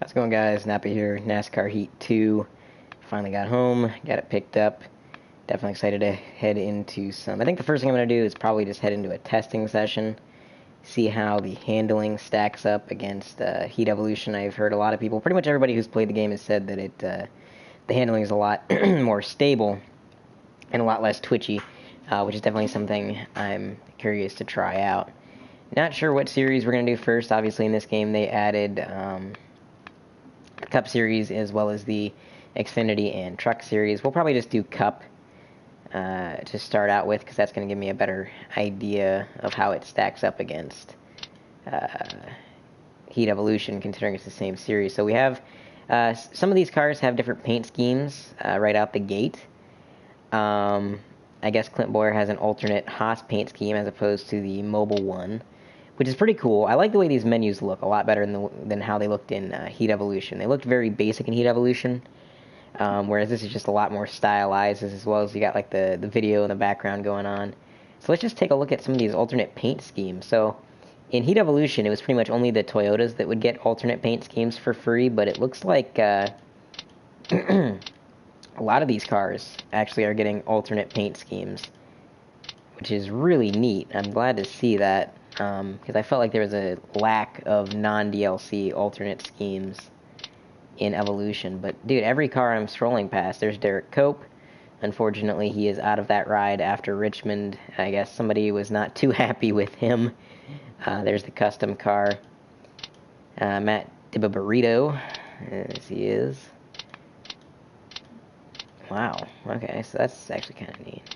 How's it going, guys? Nappy here, NASCAR Heat 2. Finally got home, got it picked up. Definitely excited to head into some... I think the first thing I'm going to do is probably just head into a testing session, see how the handling stacks up against Heat Evolution. I've heard a lot of people, pretty much everybody who's played the game has said that the handling is a lot more stable and a lot less twitchy, which is definitely something I'm curious to try out. Not sure what series we're going to do first. Obviously, in this game, they added the Cup Series as well as the Xfinity and Truck Series. We'll probably just do Cup to start out with, because that's going to give me a better idea of how it stacks up against Heat Evolution, considering it's the same series. So we have some of these cars have different paint schemes right out the gate. I guess Clint Boyer has an alternate Haas paint scheme as opposed to the mobile one, which is pretty cool. I like the way these menus look a lot better than how they looked in Heat Evolution. They looked very basic in Heat Evolution, whereas this is just a lot more stylized, as well as you got like the video in the background going on. So let's just take a look at some of these alternate paint schemes. So in Heat Evolution, it was pretty much only the Toyotas that would get alternate paint schemes for free, but it looks like a lot of these cars actually are getting alternate paint schemes, which is really neat. I'm glad to see that, because I felt like there was a lack of non-DLC alternate schemes in Evolution. But dude, every car I'm scrolling past, there's Derek Cope. Unfortunately, he is out of that ride after Richmond. I guess somebody was not too happy with him. There's the custom car. Matt DiBarito, as he is. Wow, okay, so that's actually kind of neat.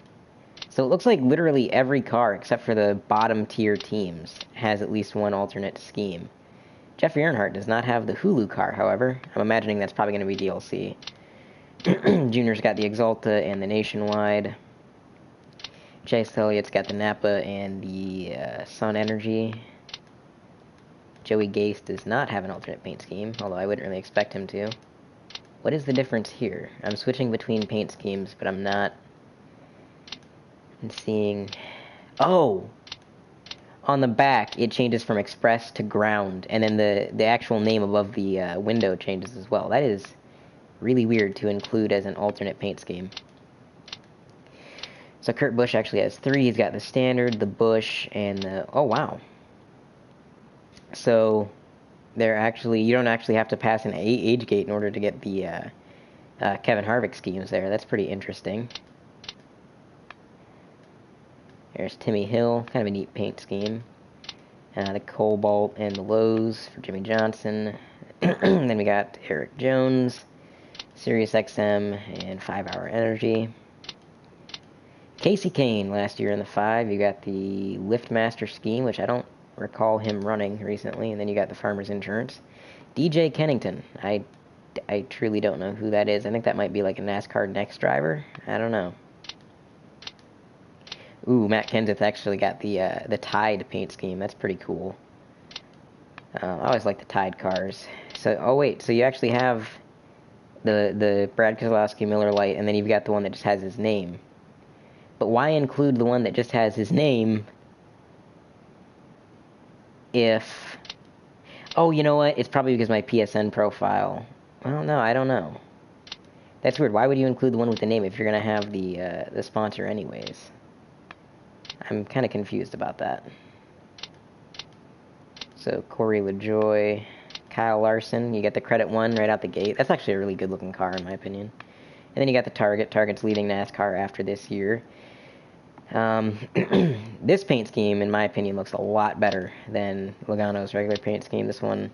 So it looks like literally every car, except for the bottom tier teams, has at least one alternate scheme. Jeffrey Earnhardt does not have the Hulu car, however. I'm imagining that's probably going to be DLC. Junior's got the Exalta and the Nationwide. Chase Elliott's got the Napa and the Sun Energy. Joey Gase does not have an alternate paint scheme, although I wouldn't really expect him to. What is the difference here? I'm switching between paint schemes, but I'm not seeing... Oh! On the back, it changes from Express to Ground, and then the actual name above the window changes as well. That is really weird to include as an alternate paint scheme. So Kurt Busch actually has 3. He's got the Standard, the Busch, and the... Oh, wow. So... you don't actually have to pass an age gate in order to get the Kevin Harvick schemes there. That's pretty interesting. There's Timmy Hill, kind of a neat paint scheme. The Cobalt and the Lowe's for Jimmy Johnson. Then we got Eric Jones, Sirius XM, and 5 Hour Energy. Casey Kane last year in the 5. You got the Liftmaster scheme, which I don't recall him running recently, and then you got the Farmers Insurance. DJ Kennington, I truly don't know who that is. I think that might be like a NASCAR Next driver. I don't know. Ooh, Matt Kenseth actually got the Tide paint scheme. That's pretty cool. I always like the Tide cars. So, oh wait, so you actually have the Brad Keselowski Miller Lite, and then you've got the one that just has his name. But why include the one that just has his name if... Oh, you know what? It's probably because my PSN profile... Well, no, I don't know. That's weird. Why would you include the one with the name if you're going to have the sponsor anyways? I'm kind of confused about that. So, Corey LaJoy, Kyle Larson. You get the Credit 1 right out the gate. That's actually a really good-looking car, in my opinion. And then you got the Target. Target's leading NASCAR after this year. This paint scheme, in my opinion, looks a lot better than Logano's regular paint scheme. This one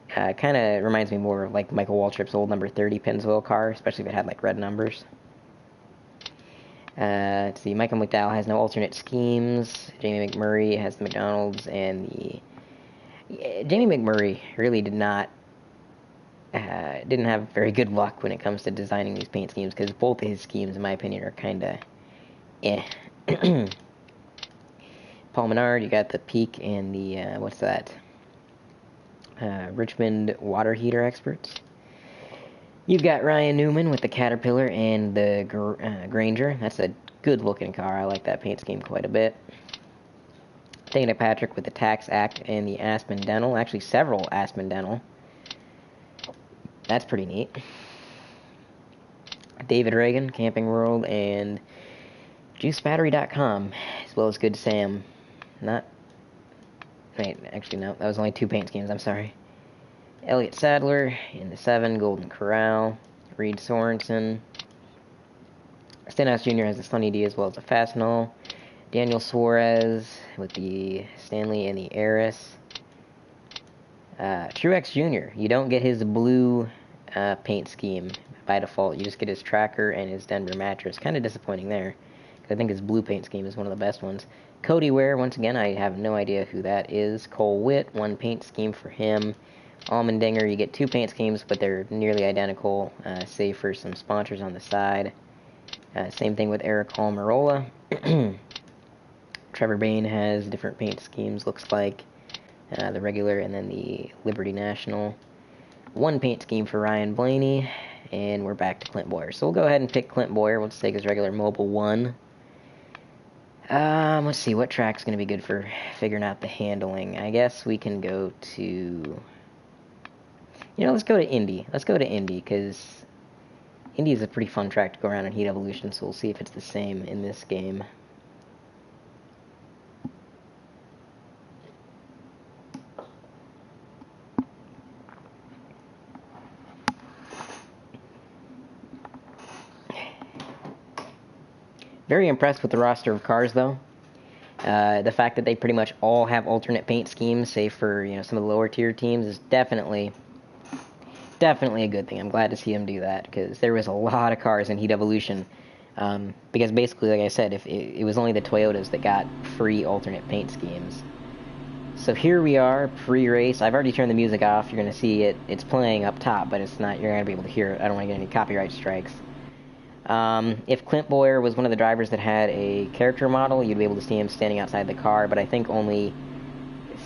kind of reminds me more of like Michael Waltrip's old number 30 Pennzoil car, especially if it had like red numbers. Let's see, Michael McDowell has no alternate schemes. Jamie McMurray has the McDonald's and the... Jamie McMurray really didn't have very good luck when it comes to designing these paint schemes, because both of his schemes, in my opinion, are kind of Paul Menard, you got the Peak and the, what's that? Richmond water heater experts. You've got Ryan Newman with the Caterpillar and the Granger. That's a good looking car. I like that paint scheme quite a bit. Dana Patrick with the Tax Act and the Aspen Dental. Actually, several Aspen Dental. That's pretty neat. David Reagan, Camping World, and JuiceBattery.com, as well as Good Sam. Wait, actually, no, that was only 2 paint schemes, I'm sorry. Elliott Sadler in the 7, Golden Corral. Reed Sorensen. Stenhouse Jr. has the Sunny D as well as the Fastenal. Daniel Suarez with the Stanley and the Eris. Truex Jr. You don't get his blue paint scheme by default. You just get his tracker and his Denver mattress. Kind of disappointing there. I think his blue paint scheme is one of the best ones. Cody Ware, once again, I have no idea who that is. Cole Witt, 1 paint scheme for him. Allmendinger, you get 2 paint schemes, but they're nearly identical, save for some sponsors on the side. Same thing with Eric Almirola. Trevor Bayne has different paint schemes, looks like. The regular and then the Liberty National. 1 paint scheme for Ryan Blaney, and we're back to Clint Boyer. So we'll go ahead and pick Clint Boyer. We'll just take his regular Mobile 1. Let's see, what track's going to be good for figuring out the handling? I guess we can go to... let's go to Indy. Let's go to Indy, because Indy is a pretty fun track to go around in Heat Evolution, so we'll see if it's the same in this game. Very impressed with the roster of cars, though. The fact that they pretty much all have alternate paint schemes, save for some of the lower tier teams, is definitely a good thing. I'm glad to see them do that, because there was a lot of cars in Heat Evolution. Because basically, like I said, if it was only the Toyotas that got free alternate paint schemes. So here we are, pre-race. I've already turned the music off. You're going to see it's playing up top, but it's not. You're going to be able to hear it. I don't want to get any copyright strikes. If Clint Boyer was one of the drivers that had a character model, you'd be able to see him standing outside the car, but I think only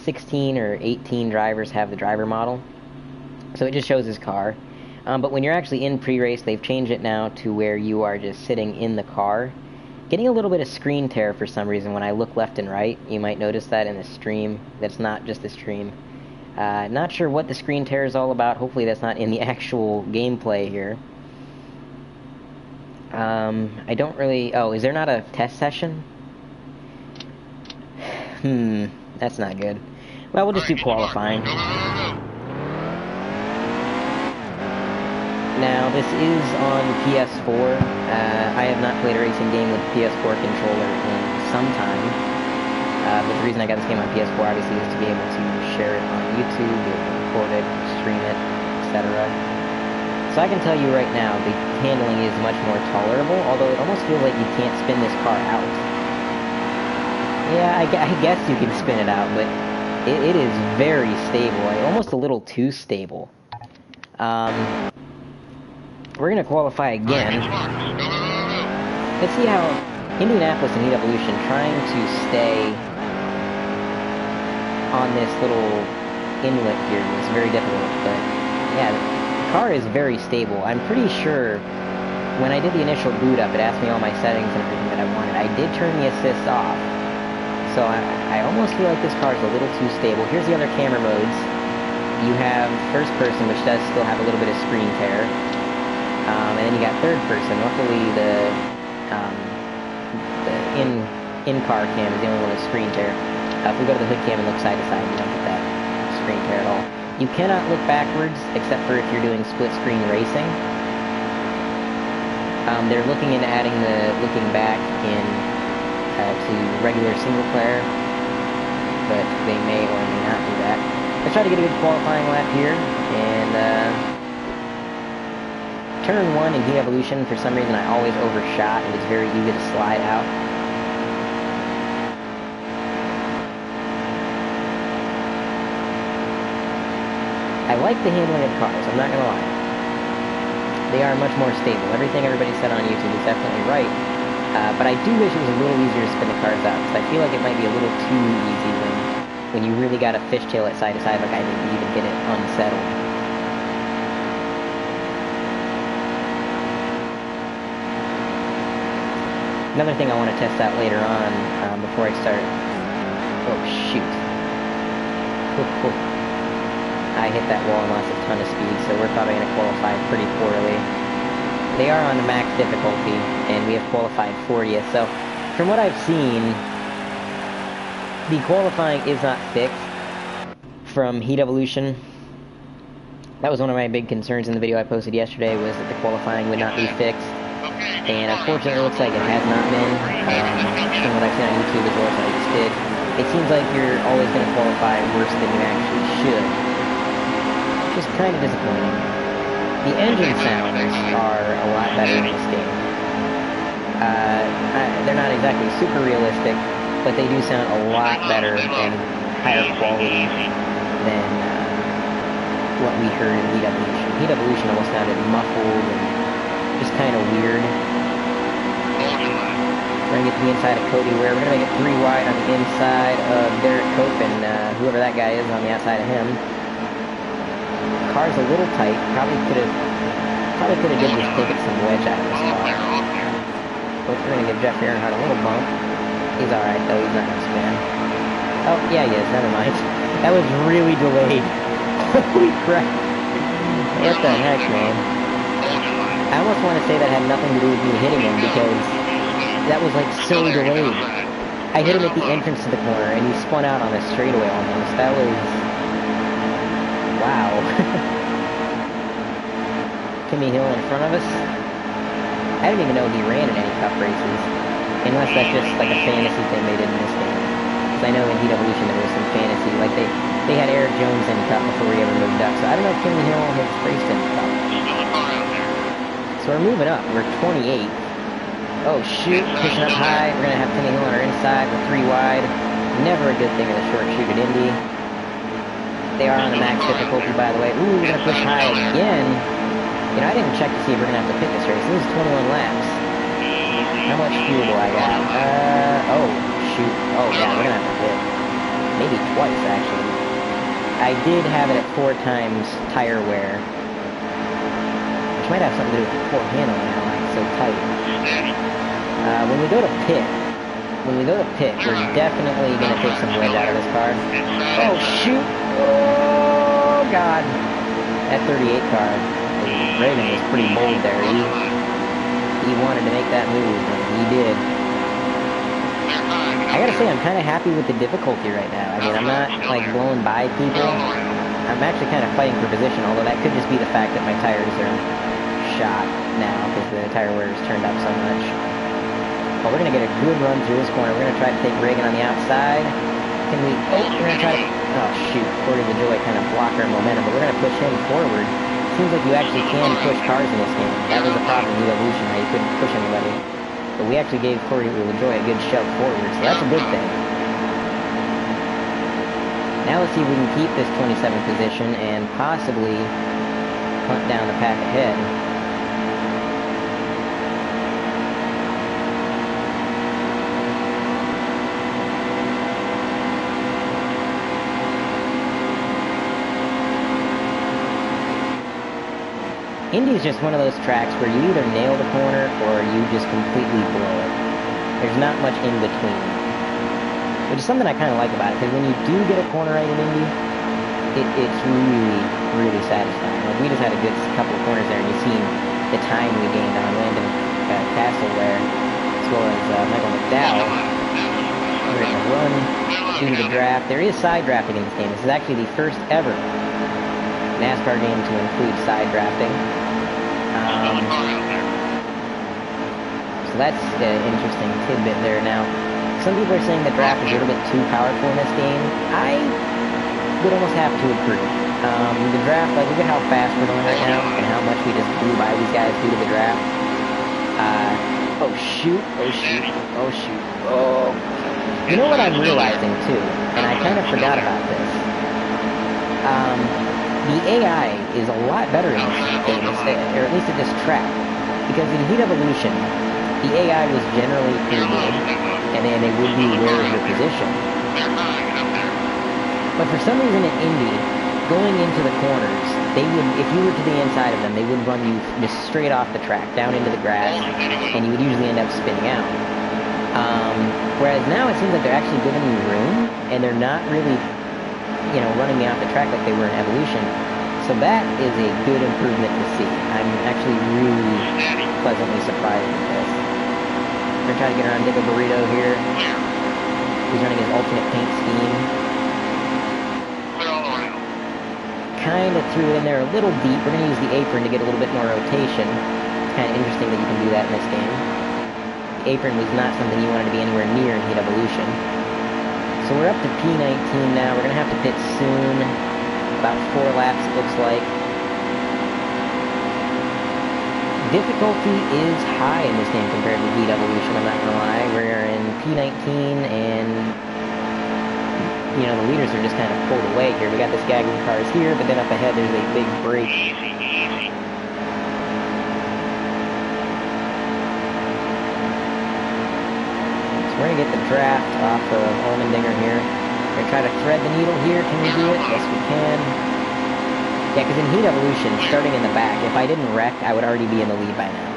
16 or 18 drivers have the driver model. So it just shows his car. But when you're actually in pre-race, they've changed it now to where you are just sitting in the car. Getting a little bit of screen tear for some reason when I look left and right. You might notice that in the stream. That's not just the stream. Not sure what the screen tear is all about. Hopefully that's not in the actual gameplay here. I don't really... Oh, is there not a test session? That's not good. Well, we'll just do qualifying. Now, this is on PS4. I have not played a racing game with PS4 controller in some time. But the reason I got this game on PS4, obviously, is to be able to share it on YouTube, be able to record it, stream it, etc. So I can tell you right now, the handling is much more tolerable, although it almost feels like you can't spin this car out. Yeah, I guess you can spin it out, but it is very stable, almost a little too stable. We're going to qualify again. Let's see how Indianapolis and Heat Evolution trying to stay on this little inlet here was very difficult, but yeah, car is very stable. I'm pretty sure when I did the initial boot up, it asked me all my settings and everything that I wanted. I did turn the assist off, so I almost feel like this car is a little too stable. Here's the other camera modes. You have first person, which does still have a little bit of screen tear, and then you got third person. Luckily, the in-car cam is the only one with screen tear. If we go to the hood cam and look side to side, you don't get that screen tear at all. You cannot look backwards, except for if you're doing split-screen racing. They're looking into adding the looking back in to regular single-player, but they may or may not do that. Let's try to get a good qualifying lap here, and turn 1 in Heat Evolution, for some reason I always overshot. It was very easy to slide out. I like the handling of cars, I'm not going to lie. They are much more stable. Everything everybody said on YouTube is definitely right. But I do wish it was a little easier to spin the cars out, because I feel like it might be a little too easy when you really got to fishtail it side to side like I did to even get it unsettled. Another thing I want to test out later on, before I start... Oh, shoot. I hit that wall and lost a ton of speed, so we're probably going to qualify pretty poorly. They are on the max difficulty, and we have qualified 40th, so from what I've seen, the qualifying is not fixed from Heat Evolution. That was one of my big concerns in the video I posted yesterday, was that the qualifying would not be fixed. And unfortunately, it looks like it has not been. From what I've seen on YouTube as well as I just did, it seems like you're always going to qualify worse than you actually should. Which is kind of disappointing. The engine sounds are a lot better in this game. They're not exactly super realistic, but they do sound a lot better and higher quality than what we heard in Heat Evolution. Heat Evolution almost sounded muffled and just kind of weird. We're going to get to the inside of Cody Ware. We're going to make it 3 wide on the inside of Derek Cope and whoever that guy is on the outside of him. Car's a little tight. Probably could have given this ticket some wedge out of this car. But we're going to give Jeff Earnhardt a little bump. He's alright though, he's not next man. Oh, yeah he is, never mind. That was really delayed. Holy crap. What the heck, man? I almost want to say that had nothing to do with me hitting him, because that was like so delayed. I hit him at the entrance to the corner and he spun out on a straightaway almost. That was... wow. Timmy Hill in front of us. I didn't even know he ran in any Cup races. Unless that's just like a fantasy thing they did in this game. Because I know in Heat Evolution there was some fantasy. Like they had Eric Jones in Cup before he ever moved up. So I don't know if Timmy Hill has raced in Cup. So we're moving up. We're 28. Oh shoot, pushing up high. We're going to have Timmy Hill on our inside. We're 3 wide. Never a good thing in a short shoot at Indy. They are on the max difficulty, by the way. Ooh, we're going to push high again. You know, I didn't check to see if we're going to have to pit this race. This is 21 laps. How much fuel do I got? Oh, shoot. Oh, yeah, we're going to have to pit. Maybe twice, actually. I did have it at 4 times tire wear. Which might have something to do with the port handle now, like so tight. When we go to pit, we're definitely going to take some wedge out of this car. Oh, shoot! Oh, God! That 38 car, Reagan was pretty bold there. He wanted to make that move, and he did. I gotta say, I'm kind of happy with the difficulty right now. I mean, I'm not, like, blowing by people. I'm actually kind of fighting for position, although that could just be the fact that my tires are shot now, because the tire wear is turned up so much. But we're going to get a good run through this corner. We're going to try to take Reagan on the outside. Can we... oh, we're going to try to... oh, shoot. Corey LaJoy kind of blocked our momentum, but we're going to push him forward. Seems like you actually can push cars in this game. That was a problem in Evolution, how you couldn't push anybody. But we actually gave Corey LaJoy a good shove forward, so that's a good thing. Now let's see if we can keep this 27th position and possibly hunt down the pack ahead. Indy's just one of those tracks where you either nail the corner or you just completely blow it. There's not much in between. Which is something I kind of like about it, because when you do get a corner right in Indy, it's really, really satisfying. Like, we just had a good couple of corners there, and you've seen the time we gained on Landon Castleware, as well as Michael McDowell. We're going to run due to the draft. There is side drafting in this game. This is actually the first ever NASCAR game to include side drafting. So that's an interesting tidbit there. Now, some people are saying the draft is a little bit too powerful in this game. I would almost have to agree. The draft, like, look at how fast we're going right now, and how much we just blew by these guys due to the draft. Oh shoot, oh shoot, oh shoot, oh. You know what I'm realizing too, and I kind of forgot about this. The AI is a lot better in this game, or at least at this track, because in Heat Evolution, the AI was generally pretty good, and then they would be aware of your position. But for some reason in Indy, going into the corners, they would, if you were to the inside of them, they would run you just straight off the track, down into the grass, and you would usually end up spinning out. Whereas now it seems like they're actually giving you room, and they're not really running me off the track like they were in Evolution. So that is a good improvement to see. I'm actually really pleasantly surprised with this. We're going to try to get around Digga Burrito here. He's running his alternate paint scheme. Kind of threw it in there a little deep. We're going to use the apron to get a little bit more rotation. It's kind of interesting that you can do that in this game. The apron was not something you wanted to be anywhere near in Heat Evolution. So we're up to P19 now. We're going to have to pit soon. About 4 laps, it looks like. Difficulty is high in this game compared to Heat Evolution, I'm not going to lie. We're in P19 and the leaders are just kind of pulled away here. We got this gag of cars here, but then up ahead there's a big break. So we're going to get the draft off of Allmendinger here. We're going to try to thread the needle here. Can we do it? Yes, we can. Yeah, because in Heat Evolution, starting in the back, if I didn't wreck, I would already be in the lead by now.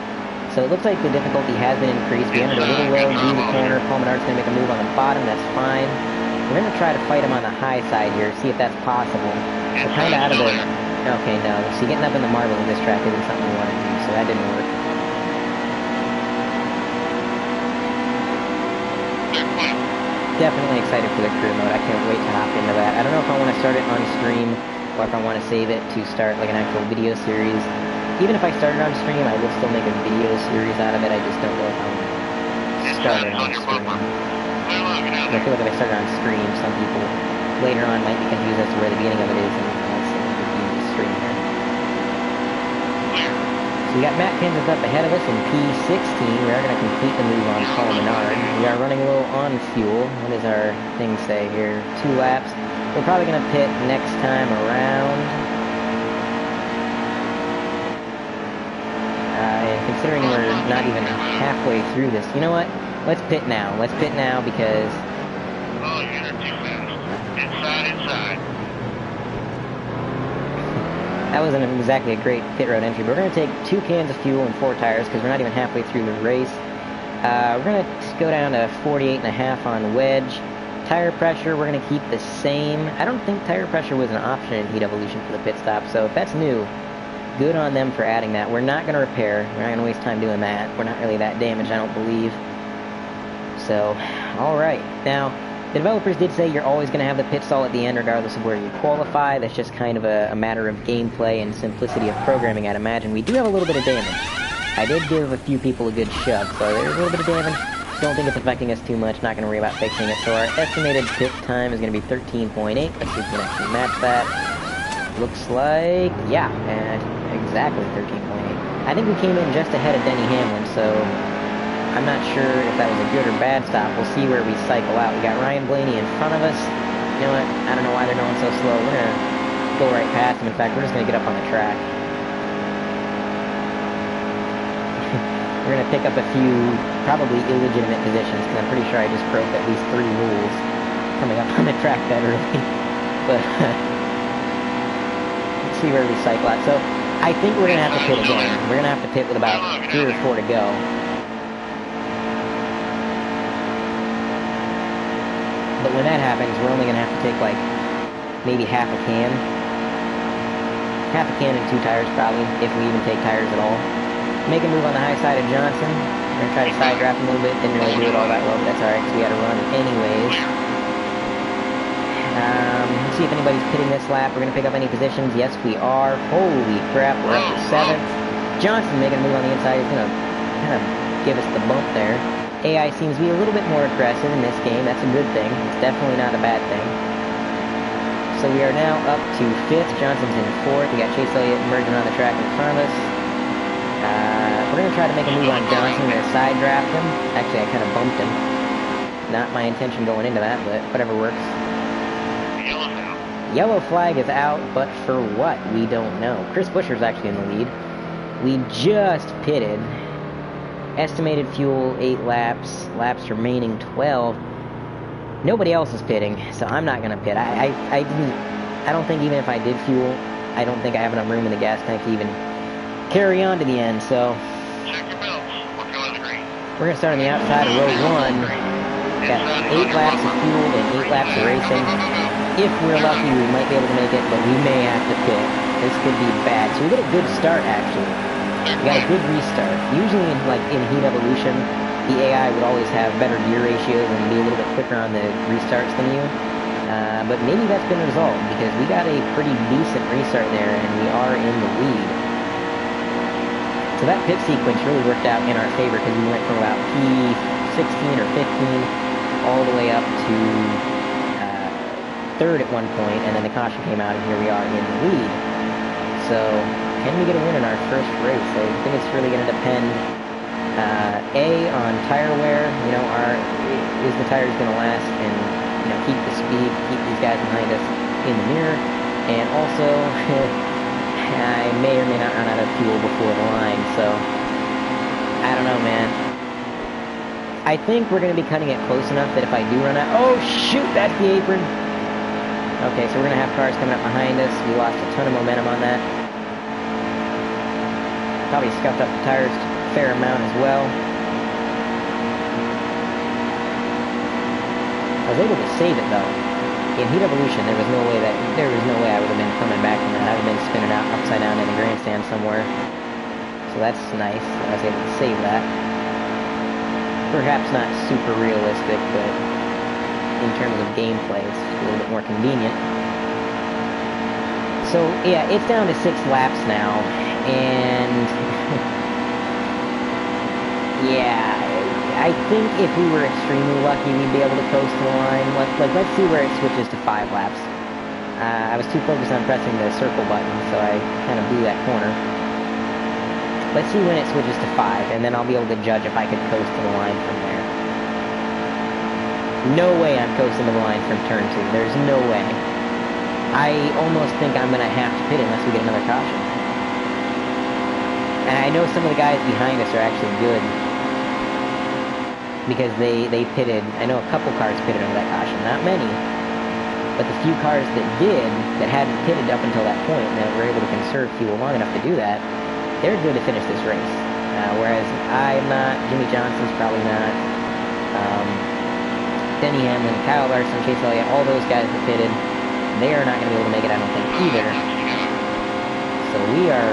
So it looks like the difficulty has been increased. We entered a little low, do the corner. Palmenar's going to make a move on the bottom. That's fine. We're going to try to fight him on the high side here, see if that's possible. We're kind of out of the... Okay, no. See, getting up in the marble in this track isn't something we want to do, so that didn't work. Definitely excited for the career mode. I can't wait to hop into that. I don't know if I want to start it on stream or if I want to save it to start like an actual video series. Even if I started on stream, I will still make a video series out of it. I just don't know if I want to start it on stream. I feel like if I started on stream, some people later on might be confused as to where the beginning of it is and that's the stream there. So we got Matt Kansas up ahead of us in P16. We are going to complete the move on Paul Menard. We are running low on fuel. What does our thing say here? 2 laps. We're probably going to pit next time around. And considering we're not even halfway through this, you know what? Let's pit now. Let's pit now because... Oh, you're too fast. Inside. That wasn't exactly a great pit road entry, but we're going to take 2 cans of fuel and 4 tires because we're not even halfway through the race. We're going to go down to 48.5 on wedge. Tire pressure, we're going to keep the same. I don't think tire pressure was an option in Heat Evolution for the pit stop, so if that's new, good on them for adding that. We're not going to repair. We're not going to waste time doing that. We're not really that damaged, I don't believe. So, alright. Now, the developers did say you're always going to have the pit stall at the end regardless of where you qualify. That's just kind of a matter of gameplay and simplicity of programming, I'd imagine. We do have a little bit of damage. I did give a few people a good shove, so there's a little bit of damage. Don't think it's affecting us too much. Not going to worry about fixing it. So our estimated pit time is going to be 13.8. Let's see if we can actually match that. Looks like, yeah, exactly 13.8. I think we came in just ahead of Denny Hamlin, so I'm not sure if that was a good or bad stop. We'll see where we cycle out. We got Ryan Blaney in front of us. You know what? I don't know why they're going so slow. We're going to go right past them. In fact, we're just going to get up on the track. We're going to pick up a few probably illegitimate positions because I'm pretty sure I just broke at least 3 rules coming up on the track that early. But let's see where we cycle out. So I think we're going to have to pit again. We're going to have to pit with about 3 or 4 to go. But when that happens, we're only going to have to take like maybe half a can. Half a can and 2 tires probably, if we even take tires at all. Make a move on the high side of Johnson. We're going to try to side draft him a little bit. Didn't really do it all that well, but that's alright because we had to run anyways. Let's see if anybody's pitting this lap. We're going to pick up any positions. Yes, we are. Holy crap, we're up to 7th. Johnson making a move on the inside. He's going to kind of give us the bump there. AI seems to be a little bit more aggressive in this game. That's a good thing. It's definitely not a bad thing. So we are now up to 5th. Johnson's in 4th. We got Chase Elliott merging on the track in front of us. We're going to try to make a move on Johnson. We're going to side draft him. Actually, I kind of bumped him. Not my intention going into that, but whatever works. Yellow flag is out, but for what? We don't know. Chris Buescher's actually in the lead. We just pitted. Estimated fuel, 8 laps. Laps remaining 12. Nobody else is pitting, so I'm not going to pit. I don't think even if I did fuel, I don't think I have enough room in the gas tank to even carry on to the end, so Check your belts. We're going to green. we're going to start on the outside of row 1. Got 8 laps of fuel and 8 laps of racing. If we're lucky, we might be able to make it, but we may have to pit. This could be bad. So we get a good start, actually. We got a good restart. Usually, in Heat Evolution, the AI would always have better gear ratios and be a little bit quicker on the restarts than you. But maybe that's been resolved, because we got a pretty decent restart there, and we are in the lead. So that pit sequence really worked out in our favor, because we went from about P16 or 15 all the way up to third at one point, and then the caution came out, and here we are in the lead. So, can we get a win in our first race? I think it's really going to depend, A, on tire wear, is the tires going to last, and, keep the speed, keep these guys behind us in the mirror, and also, I may or may not run out of fuel before the line, so, I don't know, man. I think we're going to be cutting it close enough that if I do run out... Oh, shoot! That's the apron! Okay, so we're going to have cars coming up behind us. We lost a ton of momentum on that. Probably scuffed up the tires a fair amount as well. I was able to save it, though. In Heat Evolution, there was no way I would have been coming back from that. I would have been spinning out upside down in the grandstand somewhere. So that's nice. I was able to save that. Perhaps not super realistic, but in terms of gameplay, it's a little bit more convenient. So, yeah, it's down to 6 laps now, and yeah, I think if we were extremely lucky, we'd be able to coast the line. Let's see where it switches to 5 laps. I was too focused on pressing the circle button, so I kind of blew that corner. Let's see when it switches to 5, and then I'll be able to judge if I could coast to the line from there. No way I'm coasting to the line from turn 2. There's no way. I almost think I'm going to have to pit unless we get another caution. And I know some of the guys behind us are actually good, because they pitted. I know a couple cars pitted under that caution. Not many. But the few cars that hadn't pitted up until that point, and that were able to conserve fuel long enough to do that, they're good to finish this race. Whereas I'm not, Jimmy Johnson's probably not, Denny Hamlin, Kyle Larson, Chase Elliott, all those guys that pitted, they are not going to be able to make it, I don't think, either. So we are,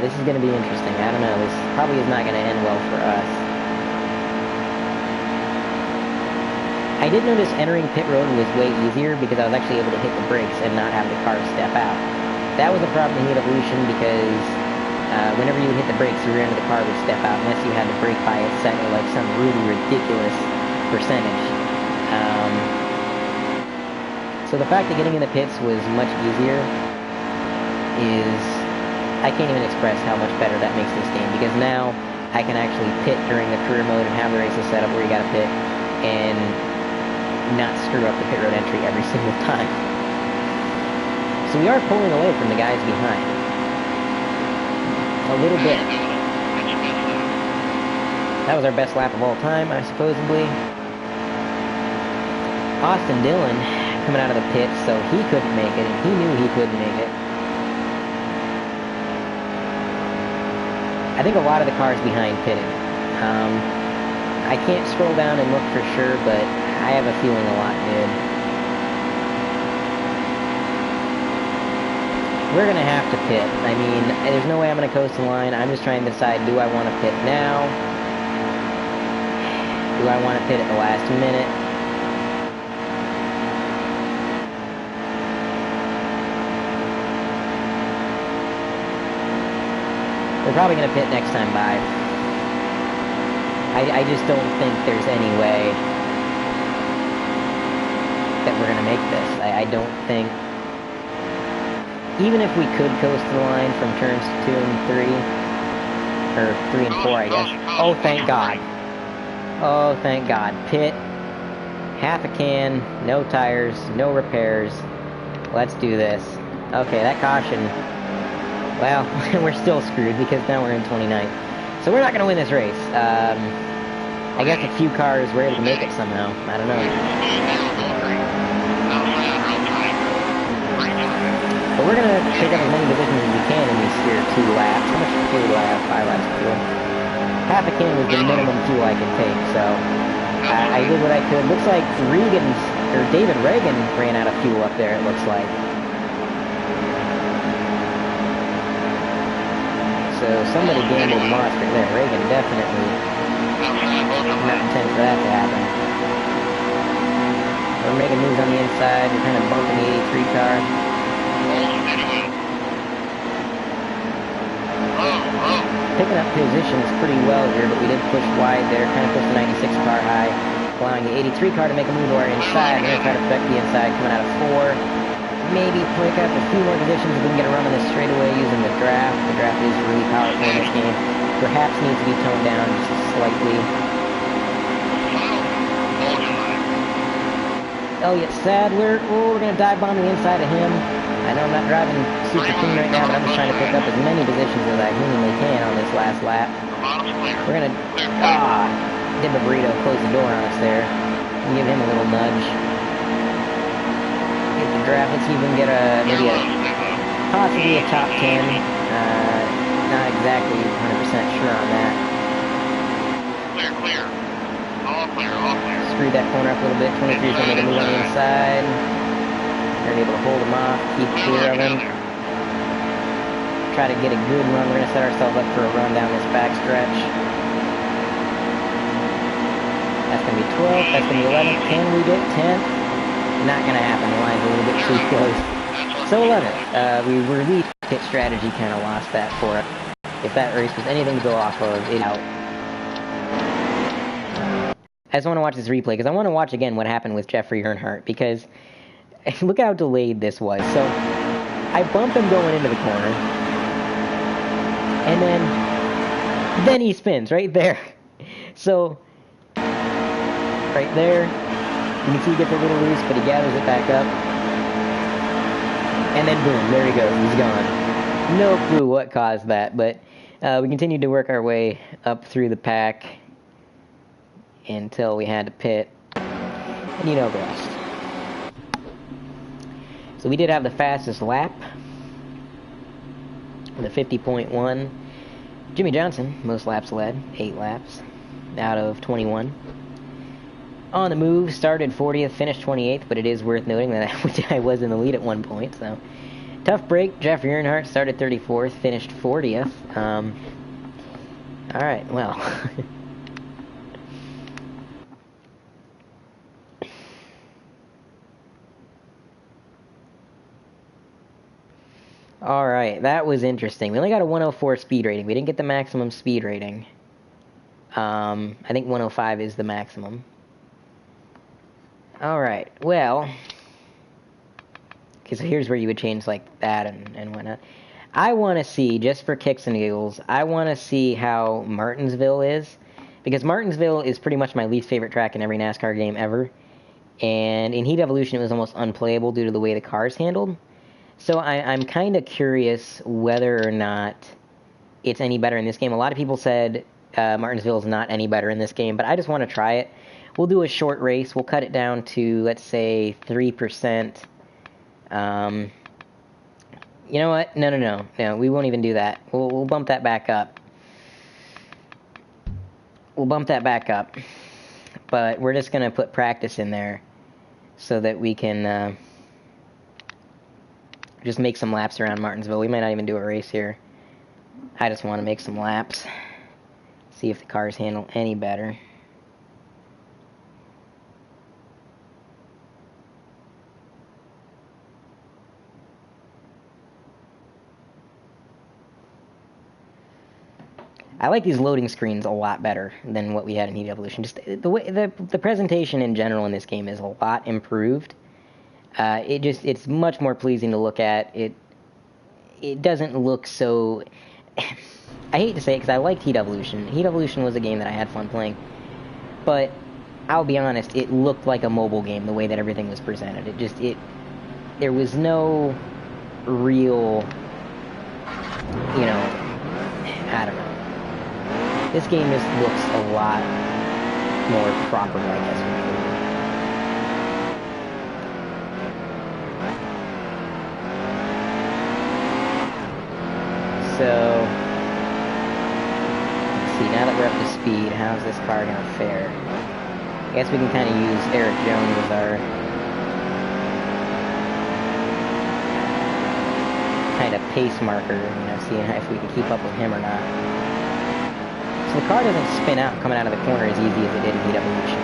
this is going to be interesting. I don't know, this probably is not going to end well for us. I did notice entering pit road was way easier because I was actually able to hit the brakes and not have the car step out. That was a problem in Heat Evolution because whenever you would hit the brakes, the rear end of the car would step out unless you had the brake bias set at like some really ridiculous percentage. So the fact that getting in the pits was much easier is, I can't even express how much better that makes this game, because now I can actually pit during the career mode and have the races set up where you gotta pit and not screw up the pit road entry every single time. So we are pulling away from the guys behind. A little bit. That was our best lap of all time, supposedly. Austin Dillon coming out of the pits, so he couldn't make it, and he knew he couldn't make it. I think a lot of the cars behind pitted. I can't scroll down and look for sure, but I have a feeling a lot did. We're going to have to pit. I mean, there's no way I'm going to coast the line. I'm just trying to decide, do I want to pit now? Do I want to pit at the last minute? We're probably going to pit next time by. I just don't think there's any way that we're going to make this. I don't think... Even if we could coast the line from turns 2 and 3, or 3 and 4, I guess. Oh, thank God. Oh, thank God. Pit, half a can, no tires, no repairs. Let's do this. Okay, that caution... Well, we're still screwed because now we're in 29th. So we're not going to win this race. I guess a few cars were able to make it somehow. I don't know. But we're going to pick up as many divisions as we can in these here 2 laps. How much fuel do I have? 5 laps of fuel. Half a can was the minimum fuel I could take, so I did what I could. Looks like Regan's or David Reagan ran out of fuel up there, it looks like. So somebody gambled monster there. Reagan definitely not intend for that to happen. We're making moves on the inside. We're kind of bumping the 83 car. Picking up positions pretty well here, but we did push wide there, kind of pushed the 96 car high, allowing the 83 car to make a move to our inside. We're going to try to protect the inside coming out of 4. Maybe pick up a few more positions if we can get a run on this straightaway using the draft. The draft is really powerful in this game. Perhaps needs to be toned down just slightly. Elliott Sadler. Oh, we're going to dive bomb the inside of him. I know I'm not driving super clean right now, but I'm just trying to pick up as many positions as I humanly can on this last lap. We're going to... did the burrito close the door on us there. Give him a little nudge. Get the draft. Let's see if we can get possibly a top 10. Not exactly 100% sure on that. Clear. All clear. Screwed that corner up a little bit. 23 is going to make a move on the inside. We're able to hold him off, keep clear of him. Try to get a good run. We're going to set ourselves up for a run down this back stretch. That's going to be 12th. That's going to be 11th. Can we get 10th? Not going to happen. The line's a little bit too close. So 11th. We were lead pit strategy kind of lost that for us. If that race was anything to go off of, it's out. I just want to watch this replay because I want to watch again what happened with Jeffrey Earnhardt because look how delayed this was. So I bump him going into the corner and then he spins right there. So right there, you can see he gets a little loose, but he gathers it back up. And then boom, there he goes, he's gone. No clue what caused that, but we continued to work our way up through the pack until we had to pit. And you know the rest. So we did have the fastest lap with a 50.1. Jimmy Johnson, most laps led, 8 laps out of 21. On the move, started 40th, finished 28th, but it is worth noting that I was in the lead at one point, so. Tough break. Jeffrey Earnhardt started 34th, finished 40th. Alright, well. Alright, that was interesting. We only got a 104 speed rating. We didn't get the maximum speed rating. I think 105 is the maximum. Alright, well... Okay, so here's where you would change like that and whatnot. I want to see, just for kicks and giggles, I want to see how Martinsville is. Because Martinsville is pretty much my least favorite track in every NASCAR game ever. And in Heat Evolution, it was almost unplayable due to the way the cars handled. So I'm kind of curious whether or not it's any better in this game. A lot of people said Martinsville is not any better in this game, but I just want to try it. We'll do a short race. We'll cut it down to, let's say, 3%. You know what? No, we won't even do that. We'll bump that back up. We'll bump that back up. But we're just going to put practice in there so that we can... just make some laps around Martinsville. We might not even do a race here. I just want to make some laps. See if the cars handle any better. I like these loading screens a lot better than what we had in Heat Evolution. Just the way the presentation in general in this game is a lot improved. It's much more pleasing to look at. It doesn't look so... I hate to say it because I liked Heat Evolution. Heat Evolution was a game that I had fun playing. But I'll be honest, it looked like a mobile game the way that everything was presented. There was no real, I don't know. This game just looks a lot more proper, I guess. So, let's see, now that we're up to speed, how's this car going to fare? I guess we can kind of use Eric Jones as our kind of pace marker, you know, seeing if we can keep up with him or not. So the car doesn't spin out coming out of the corner as easy as it did in Heat Evolution.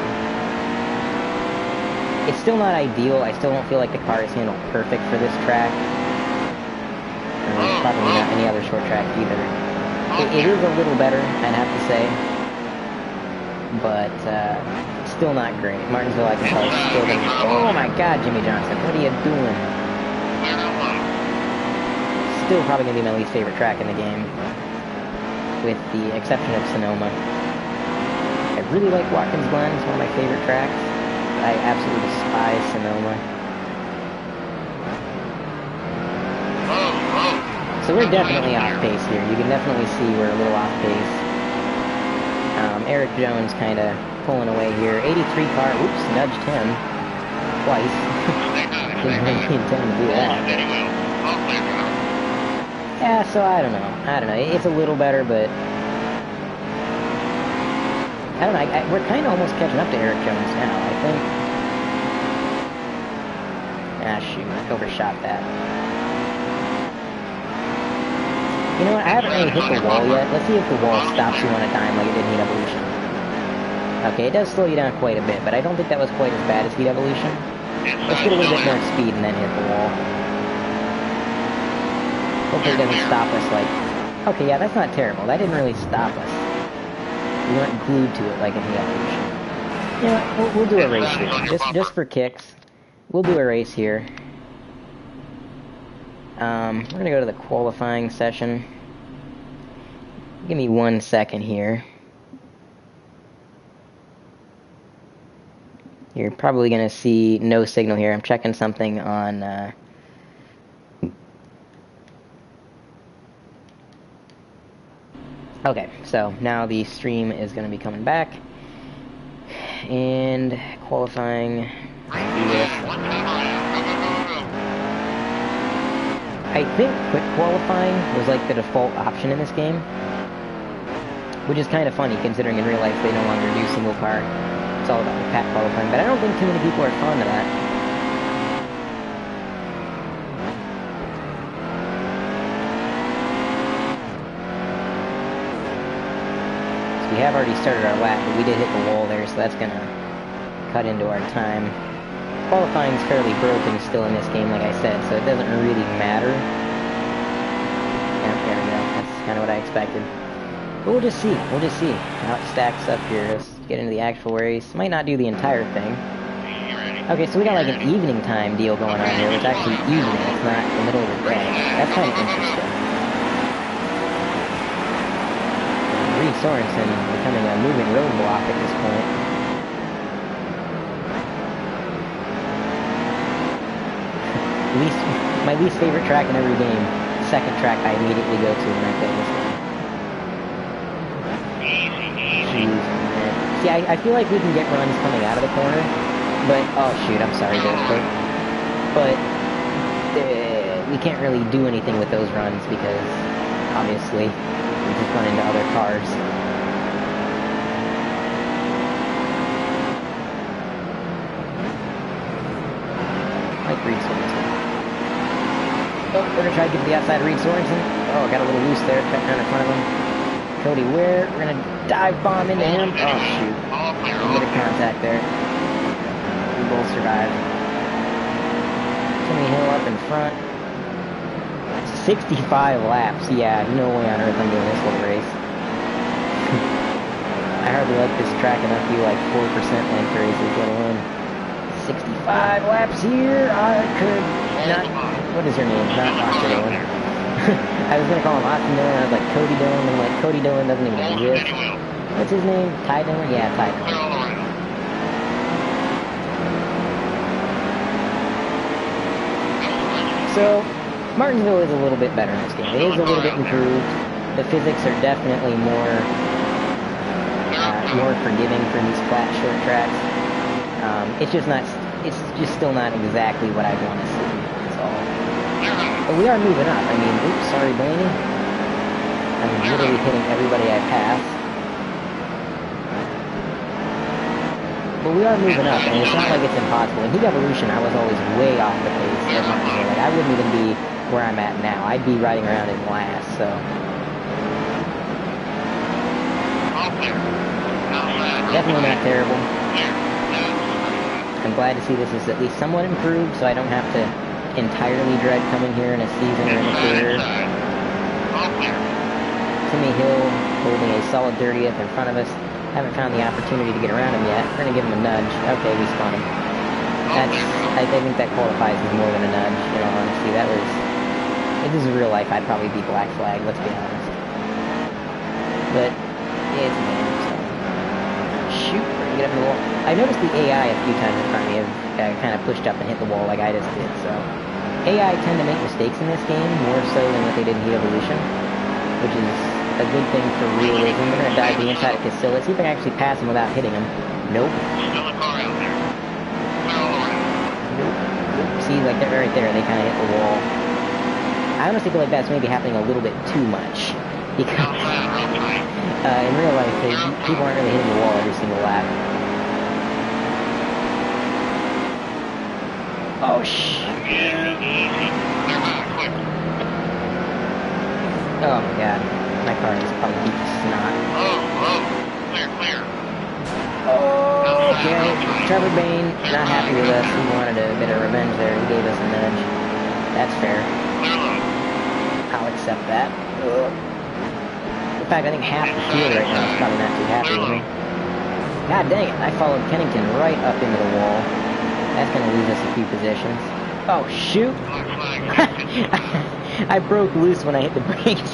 It's still not ideal. I still don't feel like the car is handled perfect for this track. Probably not any other short track either. It is a little better, I'd have to say. But still not great. Martinsville, I can tell, is still going to be... Oh my god, Jimmy Johnson, what are you doing? Still probably going to be my least favorite track in the game, with the exception of Sonoma. I really like Watkins Glen, it's one of my favorite tracks. I absolutely despise Sonoma. So we're definitely off pace here. You can definitely see we're a little off pace. Eric Jones kind of pulling away here. 83 car, oops, nudged him twice. Didn't really intend to do that. Yeah, so I don't know. It's a little better, but I don't know. We're kind of almost catching up to Eric Jones now, I think. Ah, shoot. Overshot that. You know what? I haven't really hit the wall yet. Let's see if the wall stops you on a dime like it did in Heat Evolution. Okay, it does slow you down quite a bit, but I don't think that was quite as bad as Heat Evolution. Let's get a little bit more speed and then hit the wall. Hopefully it doesn't stop us like... Okay, yeah, that's not terrible. That didn't really stop us. We weren't glued to it like in Heat Evolution. You know what? We'll do a race here. Just for kicks. We'll do a race here. We're going to go to the qualifying session. Give me 1 second here. You're probably going to see no signal here. I'm checking something on... Okay, so now the stream is going to be coming back. And qualifying... I think quick qualifying was like the default option in this game, which is kind of funny considering in real life they no longer do single car. It's all about the pack qualifying, but I don't think too many people are fond of that. So we have already started our lap, but we did hit the wall there, so that's going to cut into our time. Qualifying is fairly broken still in this game, like I said, so it doesn't really matter. Yeah, there we go. That's kind of what I expected. But we'll just see. We'll just see how it stacks up here. Let's get into the actual race. Might not do the entire thing. Okay, so we got like an evening time deal going on here. It's actually evening. It's not the middle of the day. That's kind of interesting. Reed Sorensen becoming a moving roadblock at this point. My least favorite track in every game. Second track I immediately go to when I play this game. Jeez, man. See, I feel like we can get runs coming out of the corner, but... Oh, shoot, I'm sorry, but we can't really do anything with those runs because, obviously, we just run into other cars. Like Reed Sorensen. Oh, we're going to try to get to the outside of Reed Sorensen. Oh, got a little loose there, cut down in front of him. Cody Ware, we're going to dive bomb into him. Oh, shoot. A bit of contact there. We both survived. Timmy Hill up in front. 65 laps. Yeah, no way on earth I'm doing this little race. I hardly like this track enough to do like 4% length races, let alone 65 laps here. I could not... What is her name? Not Austin Dillon. I was going to call him Austin Dillon. I was like Cody Dillon. And I'm like, Cody Dillon doesn't even exist. What's his name? Ty Dillon? Yeah, Ty Dillon. So, Martinsville is a little bit better in this game. It is a little bit improved. The physics are definitely more forgiving for these flat, short tracks. It's just still not exactly what I want to see. That's all. But we are moving up. I mean, oops, sorry, Blaney. I'm literally hitting everybody I pass. But we are moving up, and it's not like it's impossible. In Heat Evolution, I was always way off the pace at Martinsville. Like, I wouldn't even be where I'm at now. I'd be riding around in last, so. All clear. Definitely not terrible. I'm glad to see this is at least somewhat improved, so I don't have to entirely dread coming here in a season or in a career. All clear. Timmy Hill holding a solid 30th in front of us. Haven't found the opportunity to get around him yet. We're going to give him a nudge. Okay, we spun him. I think that qualifies as more than a nudge, in all honesty. That was... If this is real life, I'd probably be black flag, let's be honest. But, it's a game, so... Shoot, we're going to get up in the wall. I noticed the AI a few times in front of me have kind of pushed up and hit the wall like I just did, so... AI tend to make mistakes in this game, more so than what they did in Heat Evolution, which is a good thing for realism. We're going to dive to the inside of Casilla, see if I can actually pass him without hitting him. Nope. Still a car out there. Clear all around. Nope. See, like they're right there, they kind of hit the wall. I honestly feel like that's maybe happening a little bit too much. Because in real life, people aren't really hitting the wall every single lap. Oh, Easy. Clear back, quick. Oh my god. My car is probably beat the snot. Clear. Oh, okay. Trevor Bain, not happy with us. He wanted a bit of revenge there. He gave us a nudge. That's fair. Clear low. I'll accept that. In fact, I think half the field right now is probably not too happy with me. God dang it. I followed Kennington right up into the wall. That's going to lose us a few positions. Oh, shoot. I broke loose when I hit the brakes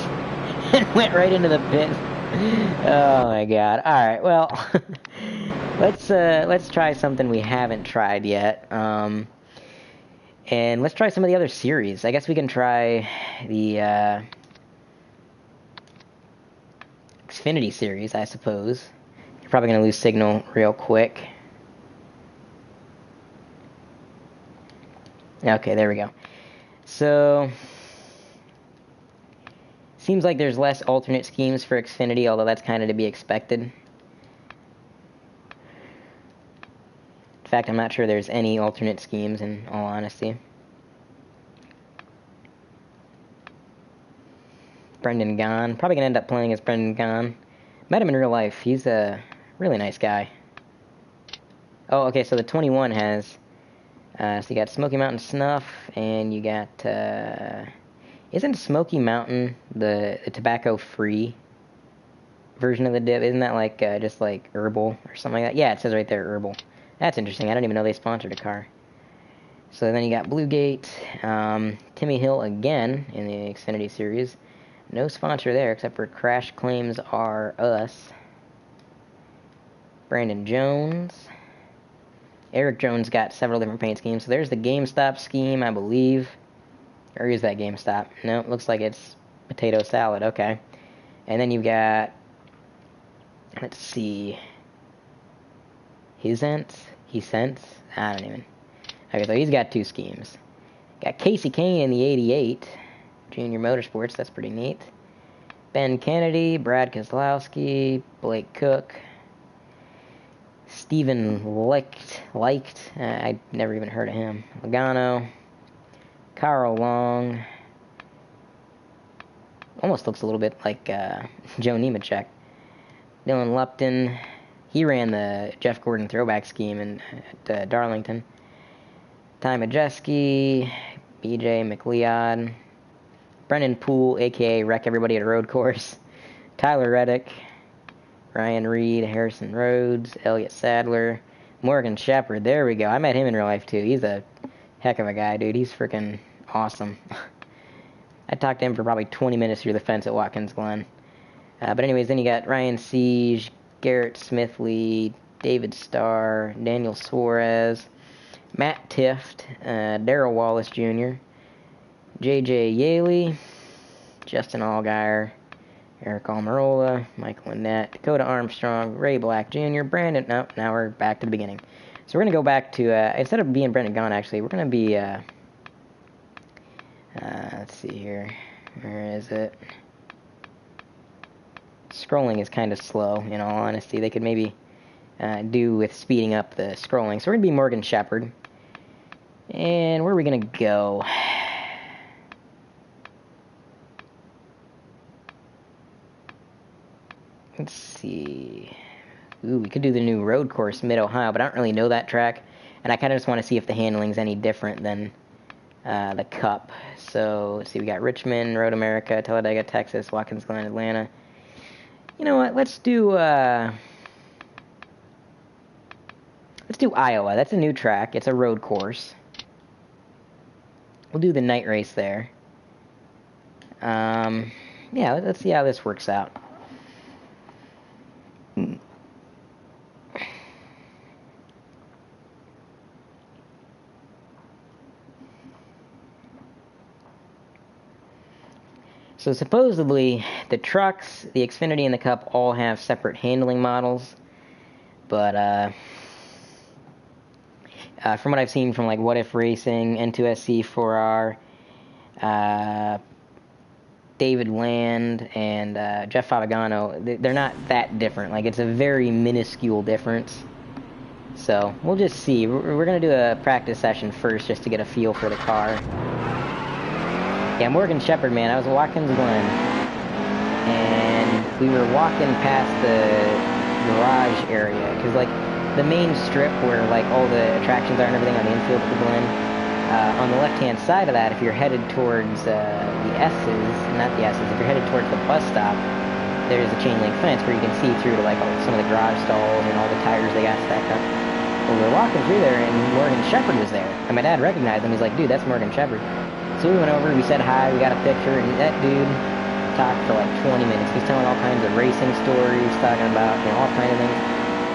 and went right into the pit. Oh my god. Alright, well, let's try something we haven't tried yet. And let's try some of the other series. I guess we can try the Xfinity series, I suppose. You're probably going to lose signal real quick. Okay, there we go. So, seems like there's less alternate schemes for Xfinity, although that's kind of to be expected. In fact, I'm not sure there's any alternate schemes, in all honesty. Brendan Gaughan. Probably going to end up playing as Brendan Gaughan. Met him in real life. He's a really nice guy. Oh, okay, so the 21 has... so you got Smoky Mountain Snuff, and you got, isn't Smoky Mountain the tobacco-free version of the dip? Isn't that like, just like herbal or something like that? Yeah, it says right there, herbal. That's interesting. I didn't even know they sponsored a car. So then you got Bluegate, Timmy Hill again in the Xfinity Series. No sponsor there, except for Crash Claims R Us. Brandon Jones. Eric Jones got several different paint schemes. So there's the GameStop scheme, I believe. Or is that GameStop? No, it looks like it's potato salad. Okay. And then you've got... Let's see... Hiscents? I don't even... Okay, so he's got two schemes. Got Casey Kane in the 88. Junior Motorsports, that's pretty neat. Ben Kennedy, Brad Keselowski, Blake Cook... Stephen Licht, I'd never even heard of him. Logano, Carl Long, almost looks a little bit like Joe Nemechek. Dylan Lupton, he ran the Jeff Gordon throwback scheme at Darlington. Ty Majeski, BJ McLeod, Brendan Poole, aka Wreck Everybody at a Road Course, Tyler Reddick, Ryan Reed, Harrison Rhodes, Elliott Sadler, Morgan Shepherd. There we go. I met him in real life, too. He's a heck of a guy, dude. He's freaking awesome. I talked to him for probably 20 minutes through the fence at Watkins Glen. But anyways, then you got Ryan Siege, Garrett Smithley, David Starr, Daniel Suarez, Matt Tift, Darrell Wallace Jr., J.J. Yaley, Justin Allgaier, Eric Almirola, Michael Annette, Dakota Armstrong, Ray Black Jr., Brandon... Nope, now we're back to the beginning. So we're going to go back to... instead of being Brendan Gaughan, actually, we're going to be... let's see here. Where is it? Scrolling is kind of slow, in all honesty. They could maybe do with speeding up the scrolling. So we're going to be Morgan Shepherd. And where are we going to go? Let's see. Ooh, we could do the new road course, Mid-Ohio, but I don't really know that track. And I kind of just want to see if the handling's any different than the Cup. So, let's see, we got Richmond, Road America, Talladega, Texas, Watkins Glen, Atlanta. You know what, let's do Iowa. That's a new track. It's a road course. We'll do the night race there. Yeah, let's see how this works out. So supposedly, the trucks, the Xfinity, and the Cup all have separate handling models, but from what I've seen from like What If Racing, N2SC, 4R, David Land, and Jeff Favagano, they're not that different. Like, it's a very minuscule difference. So we'll just see. We're gonna do a practice session first just to get a feel for the car. Yeah, Morgan Shepherd, man. I was at Watkins Glen, and we were walking past the garage area, because, like, the main strip where, like, all the attractions are and everything on the infield of the Glen, on the left-hand side of that, if you're headed towards the S's, not the S's, if you're headed towards the bus stop, there's a chain link fence where you can see through to, like, some of the garage stalls and all the tires they got stacked up. Well, we were walking through there, and Morgan Shepherd was there, and my dad recognized him. He's like, dude, that's Morgan Shepherd. So we went over, we said hi, we got a picture, and that dude talked for like 20 minutes. He's telling all kinds of racing stories, talking about, you know, all kinds of things.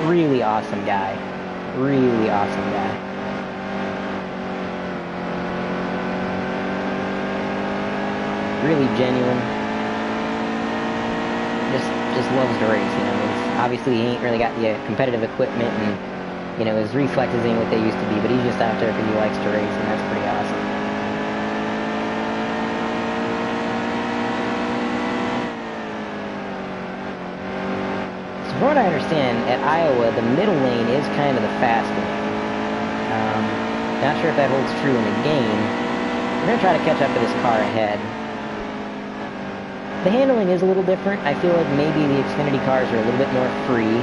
Really awesome guy. Really awesome guy. Really genuine. Just loves to race, you know. Obviously, he ain't really got the competitive equipment, and, you know, his reflexes ain't what they used to be, but he's just out there because he likes to race, and that's pretty awesome. From what I understand, at Iowa, the middle lane is kind of the fast lane. Not sure if that holds true in the game. We're going to try to catch up to this car ahead. The handling is a little different. I feel like maybe the Xfinity cars are a little bit more free,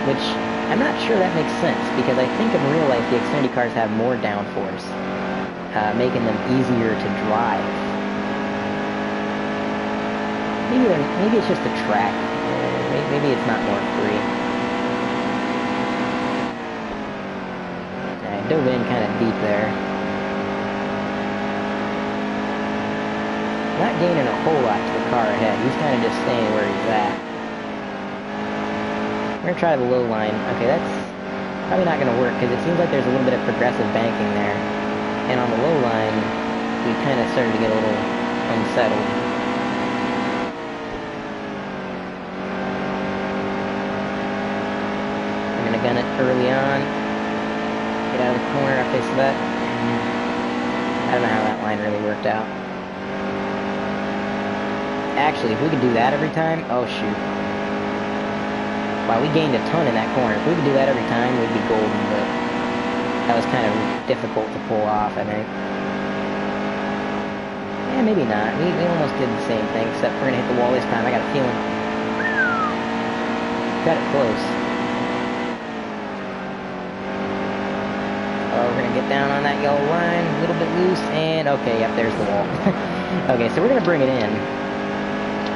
which I'm not sure that makes sense, because I think in real life the Xfinity cars have more downforce, making them easier to drive. Maybe it's just the track. Maybe it's not more free. I dove in kind of deep there. Not gaining a whole lot to the car ahead. He's kind of just staying where he's at. We're going to try the low line. Okay, that's probably not going to work, because it seems like there's a little bit of progressive banking there. And on the low line, we kind of started to get a little unsettled. Gun it early on. Get out of the corner after they that. I don't know how that line really worked out. Actually, if we could do that every time, oh shoot. Wow, we gained a ton in that corner. If we could do that every time, we'd be golden, but that was kind of difficult to pull off, I think. Yeah, maybe not. We almost did the same thing, except we're going to hit the wall this time. I got a feeling. Got it close. We're going to get down on that yellow line, a little bit loose, and okay, yep, there's the wall. Okay, so we're going to bring it in.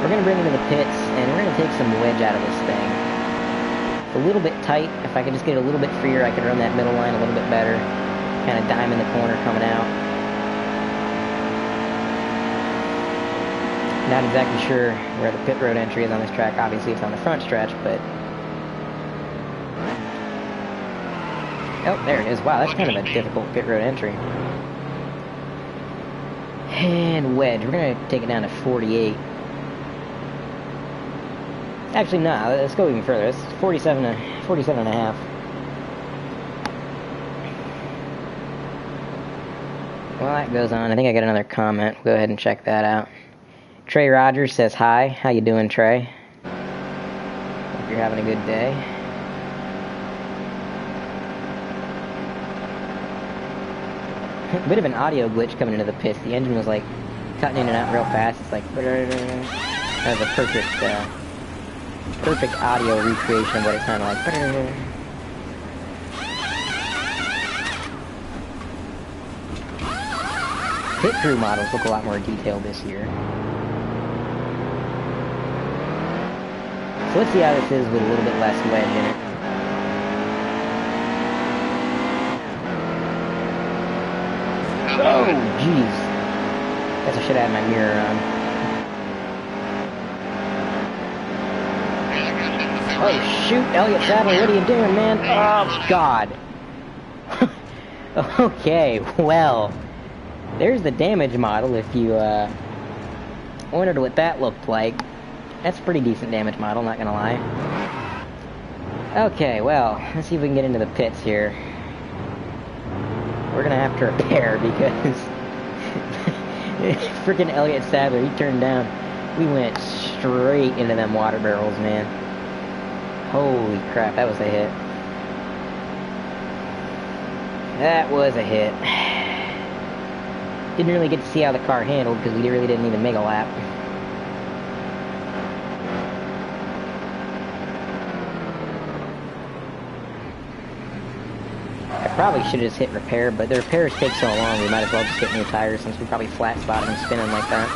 We're going to bring it into the pits, and we're going to take some wedge out of this thing. It's a little bit tight. If I could just get it a little bit freer, I could run that middle line a little bit better. Kind of dime in the corner coming out. Not exactly sure where the pit road entry is on this track. Obviously, it's on the front stretch, but... Oh, there it is. Wow, that's kind of a difficult pit road entry. And wedge. We're going to take it down to 48. Actually, no. Let's go even further. It's 47 and a half. Well, that goes on. I think I got another comment. Go ahead and check that out. Trey Rogers says hi. How you doing, Trey? Hope you're having a good day. A bit of an audio glitch coming into the pits. The engine was like cutting in and out real fast. It's like that was a perfect perfect audio recreation of what it sounded like. Pit crew models look a lot more detailed this year. So let's see how this is with a little bit less wedge in it. Oh, jeez. Guess I should have had my mirror on. Oh, shoot, Elliott Sadler, what are you doing, man? Oh, God. Okay, well, there's the damage model if you wondered what that looked like. That's a pretty decent damage model, not gonna lie. Okay, well, let's see if we can get into the pits here. We're gonna have to repair because freaking Elliott Sadler, he turned down. We went straight into them water barrels, man. Holy crap, that was a hit. That was a hit. Didn't really get to see how the car handled because we really didn't even make a lap. I probably should have just hit repair, but the repairs take so long, we might as well just get new tires since we probably flat spotted them spinning like that.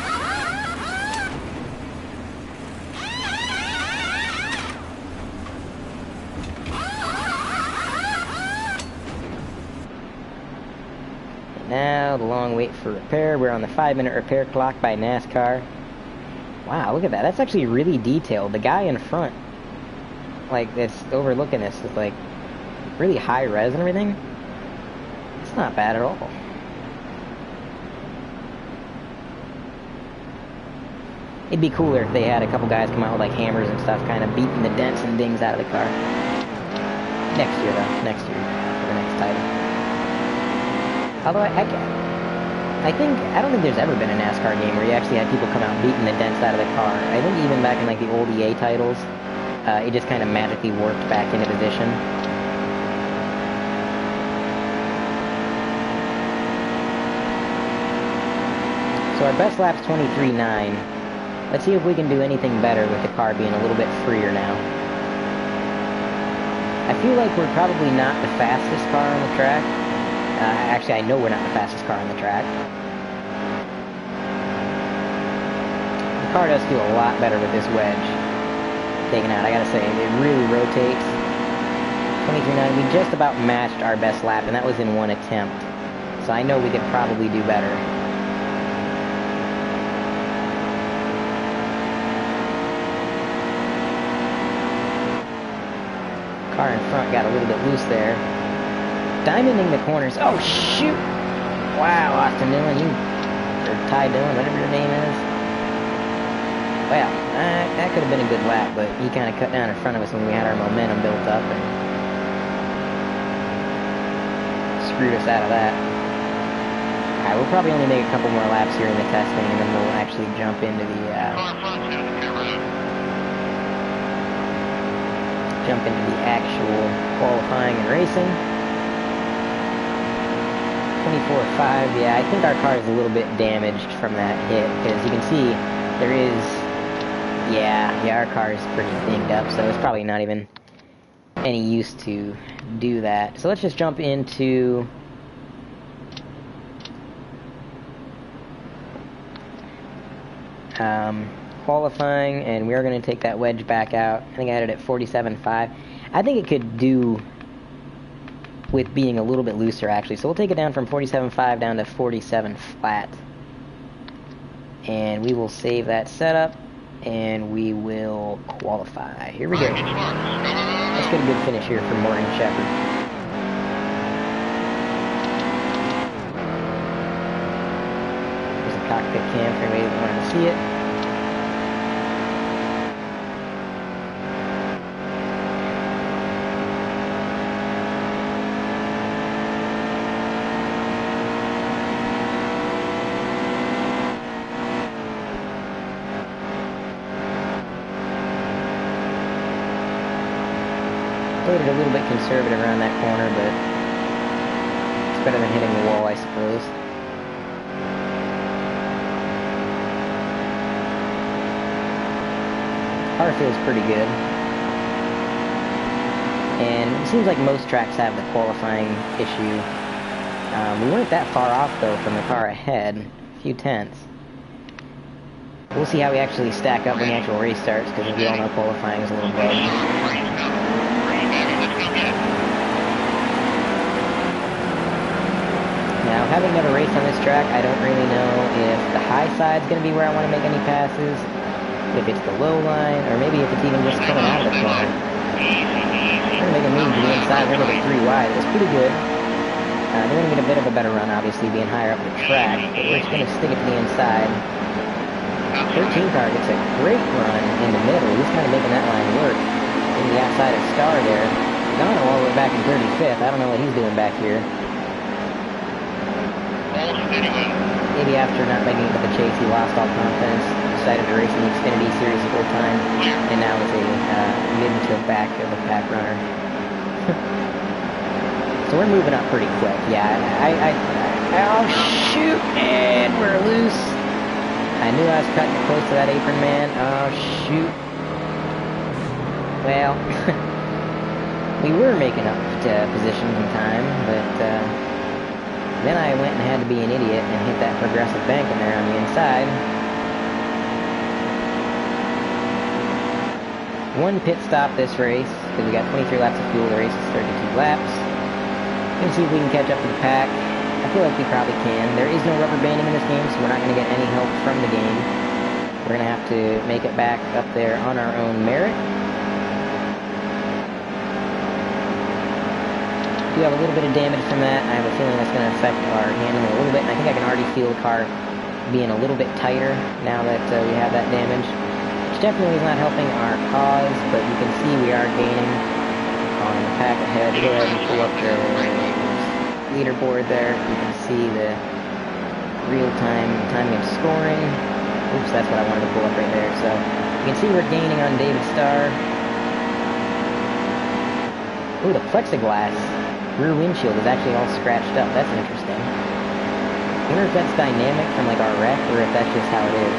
Now, the long wait for repair. We're on the 5-minute repair clock by NASCAR. Wow, look at that. That's actually really detailed. The guy in front, like, that's overlooking this is, like, really high res and everything. It's not bad at all. It'd be cooler if they had a couple guys come out with, like, hammers and stuff, kind of beating the dents and dings out of the car. Next year, though. Next year. For the next title. Although I don't think there's ever been a NASCAR game where you actually had people come out beating the dents out of the car. I think even back in like the old EA titles, it just kind of magically worked back into position. So our best lap's 23.9. Let's see if we can do anything better with the car being a little bit freer now. I feel like we're probably not the fastest car on the track. Actually, I know we're not the fastest car on the track. The car does feel a lot better with this wedge taken out. I gotta say, it really rotates. 23.9, we just about matched our best lap, and that was in one attempt. So I know we could probably do better. Car in front got a little bit loose there. Diamonding the corners. Oh, shoot! Wow, Austin Dillon, or Ty Dillon, whatever your name is. Well, that could have been a good lap, but he kind of cut down in front of us when we had our momentum built up and screwed us out of that. Alright, we'll probably only make a couple more laps here in the testing, and then we'll actually jump into the, actual qualifying and racing. 24.5, yeah, I think our car is a little bit damaged from that hit, because you can see there is, yeah, our car is pretty dinged up, so it's probably not even any use to do that. So let's just jump into qualifying, and we're going to take that wedge back out. I think I had it at 47.5. I think it could do with being a little bit looser, actually. So we'll take it down from 47.5 down to 47 flat. And we will save that setup, and we will qualify. Here we go. Let's get a good finish here for Morgan Shepherd. There's a cockpit cam for anybody that wanted to see it. Played it a little bit conservative around that corner, but it's better than hitting the wall, I suppose. car feels pretty good. And it seems like most tracks have the qualifying issue. We weren't that far off, though, from the car ahead. A few tenths. We'll see how we actually stack up when the actual race starts, because as we all know, qualifying is a little bug. Now, having never raced on this track, I don't really know if the high side's going to be where I want to make any passes, if it's the low line, or maybe if it's even just coming out of the corner. We're going to make a move to the inside. We're going to get 3 wide. It's pretty good. They're going to get a bit of a better run, obviously, being higher up the track, but we're just going to stick it to the inside. 13 car gets a great run in the middle. He's kind of making that line work. In the outside of Star there. Gano all the way back in 35th. I don't know what he's doing back here. Maybe after not making it to the chase, he lost all confidence. Decided to race in the Xfinity Series full time, and now is a mid to back of the pack runner. So we're moving up pretty quick. Yeah, oh shoot, and we're loose. I knew I was cutting close to that apron man. Oh shoot. Well, we were making up to positions in time, but then I went and had to be an idiot and hit that progressive banking there on the inside. One pit stop this race, because we got 23 laps of fuel. The race is 32 laps. Let's see if we can catch up to the pack. I feel like we probably can. There is no rubber banding in this game, so we're not going to get any help from the game. We're going to have to make it back up there on our own merit. We have a little bit of damage from that. I have a feeling that's going to affect our handling a little bit, and I think I can already feel the car being a little bit tighter now that we have that damage, which definitely is not helping our cause, but you can see we are gaining on the pack ahead. Go ahead and pull up the leaderboard there. You can see the real-time timing of scoring. Oops, that's what I wanted to pull up right there. So you can see we're gaining on David Starr. Ooh, the plexiglass rear windshield is actually all scratched up. That's interesting. I wonder if that's dynamic from like our wreck or if that's just how it is.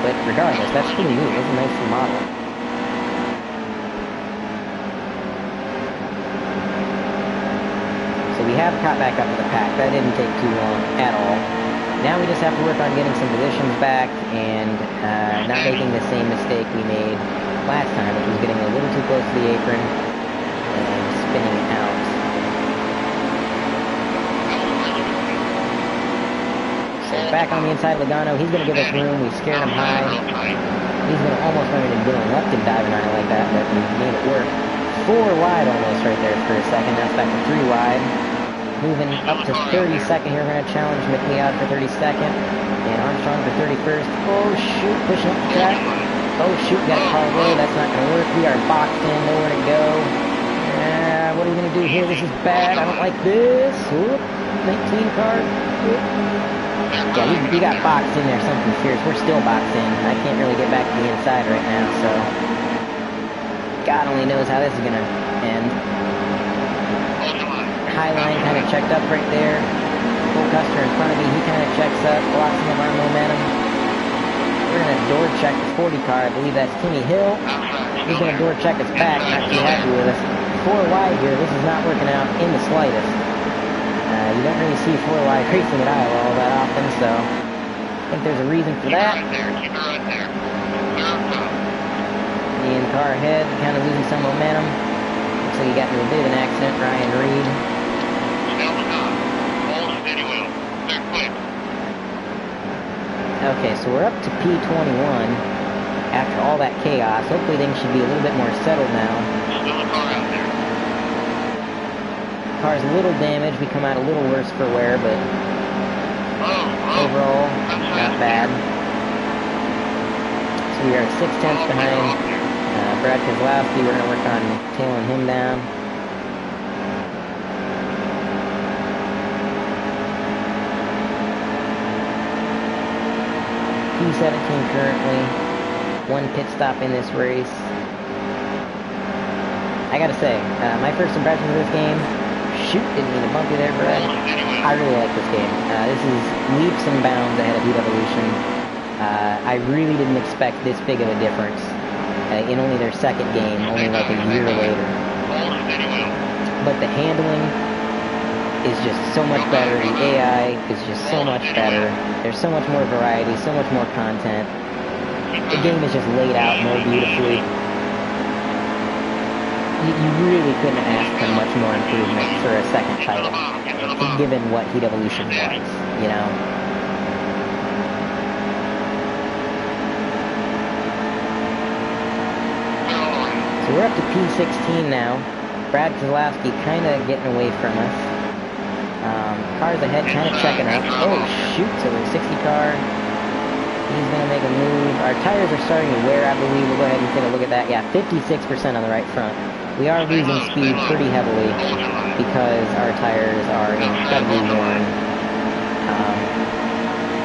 But regardless, that's pretty neat. It's a nice model. So we have caught back up to the pack. That didn't take too long at all. Now we just have to work on getting some positions back and not making the same mistake we made last time, which was getting a little too close to the apron and spinning out. So back on the inside of Logano, he's going to give us room. We scared him high. He's going to almost run into Dylan Lupton diving on it like that, but we made it work. 4 wide almost right there for a second. Now it's back to 3 wide. Moving up to 32nd here. We're going to challenge McLeod for 32nd. And Armstrong for 31st. Oh, shoot. Pushing up the track. Oh, shoot. Got a car roll. That's not going to work. We are boxed in. Nowhere to go. What are we going to do here? This is bad. I don't like this. Whoop. 19 car. Whoop. Yeah, we got boxed in there. Something fierce. We're still boxed in. I can't really get back to the inside right now, so God only knows how this is going to end. High line kind of checked up right there. Cole Custer in front of me, he kind of checks up, blocks some of our momentum. We're going to door check the 40 car. I believe that's Timmy Hill. He's going to door check us back. Not too happy with us. 4 wide here. This is not working out in the slightest. You don't really see 4 wide racing at Iowa all that often, so I think there's a reason for that. Keep it right there. Me in the car ahead, kind of losing some momentum. Looks like he got into a bit of an accident, Ryan Reed. Okay, so we're up to P21 after all that chaos. Hopefully things should be a little bit more settled now. Still a car out there. Car's a little damaged. We come out a little worse for wear, but overall, not bad. So we are 6/10 behind Brad Keselowski. We're going to work on tailing him down. P17 currently. 1 pit stop in this race. I gotta say, my first impressions of this game, shoot, didn't mean to bump you there, Brad. I really like this game. This is leaps and bounds ahead of Heat Evolution. I really didn't expect this big of a difference in only their second game, only like a year later. But the handling is just so much better. The AI is just so much better. There's so much more variety, so much more content. The game is just laid out more beautifully. You really couldn't ask for much more improvement for a second title, given what Heat Evolution was, you know? So we're up to P16 now. Brad Kozlowski kind of getting away from us. Cars ahead kind of checking up. Oh, shoot, so the 60 car. He's going to make a move. Our tires are starting to wear, I believe. We'll go ahead and take a look at that. Yeah, 56% on the right front. We are losing speed pretty heavily because our tires are incredibly worn.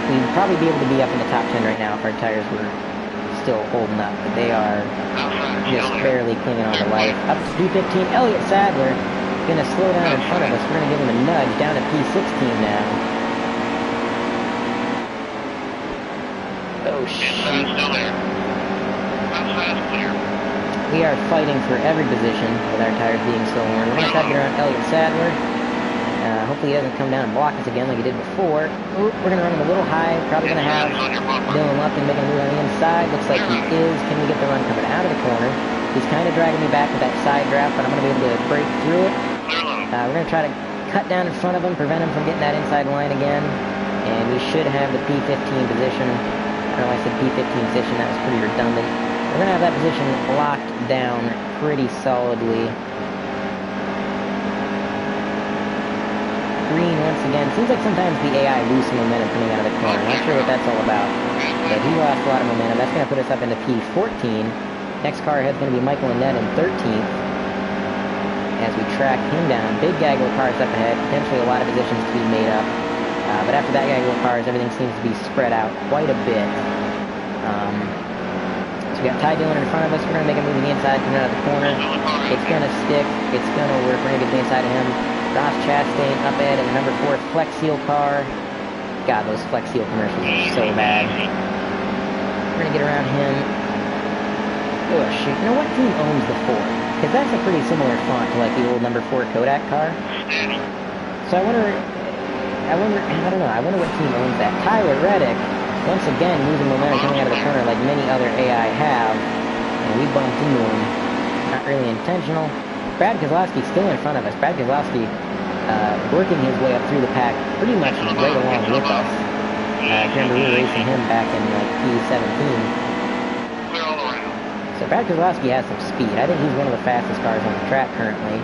We'd probably be able to be up in the top 10 right now if our tires were still holding up, but they are just barely clinging on to life. Up to P15, Elliott Sadler going to slow down in front of us. We're going to give him a nudge down to P16 now. Oh, shoot. We are fighting for every position with our tires being so worn. We're going to try to get around Elliott Sadler. Hopefully he doesn't come down and block us again like he did before. Ooh, we're going to run him a little high. Probably going to have Dylan Lupton making a move on the inside. Looks like he is. Can we get the run coming out of the corner? He's kind of dragging me back with that side draft, but I'm going to be able to break through it. We're going to try to cut down in front of him, prevent him from getting that inside line again. And we should have the P15 position. I don't know why I said P15 position. That was pretty redundant. We're going to have that position locked down pretty solidly. Green once again. Seems like sometimes the AI loses some momentum coming out of the corner. Not sure what that's all about. But he lost a lot of momentum. That's going to put us up into P14. Next car ahead is going to be Michael Annette in 13th. As we track him down. Big gaggle of cars up ahead. Potentially a lot of positions to be made up. But after that gaggle of cars, everything seems to be spread out quite a bit. So we got Ty Dillon in front of us. We're going to make a move on the inside, coming out of the corner. It's going to stick. It's going to work. We're going to get to the inside of him. Ross Chastain up ahead in the number 4 Flex Seal car. God, those Flex Seal commercials are so bad. We're going to get around him. Oh, shoot. You know what team owns the 4? Because that's a pretty similar font to like the old number 4 Kodak car. So I wonder what team owns that. Tyler Reddick, once again, losing momentum coming out of the corner like many other AI have. And we bumped into him. Not really intentional. Brad Kozlowski still in front of us. Brad Kozlowski working his way up through the pack pretty much right along with us. Remember we were racing him back in like P17. So Brad Kozlowski has some speed. I think he's one of the fastest cars on the track currently.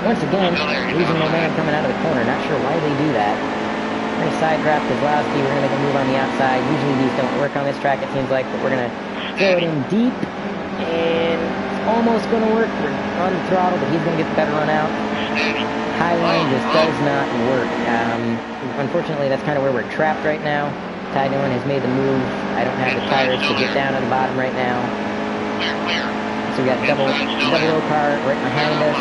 Once again, losing momentum coming out of the corner. Not sure why they do that. We're going to side draft Kozlowski. We're going to make a move on the outside. Usually these don't work on this track, it seems like, but we're going to throw it in deep. And it's almost going to work. We're on the throttle, but he's going to get the better run out. High line just does not work. Unfortunately, that's kind of where we're trapped right now. Ty Dillon has made the move. I don't have the tires to get down to the bottom right now. So we got double O car right behind us.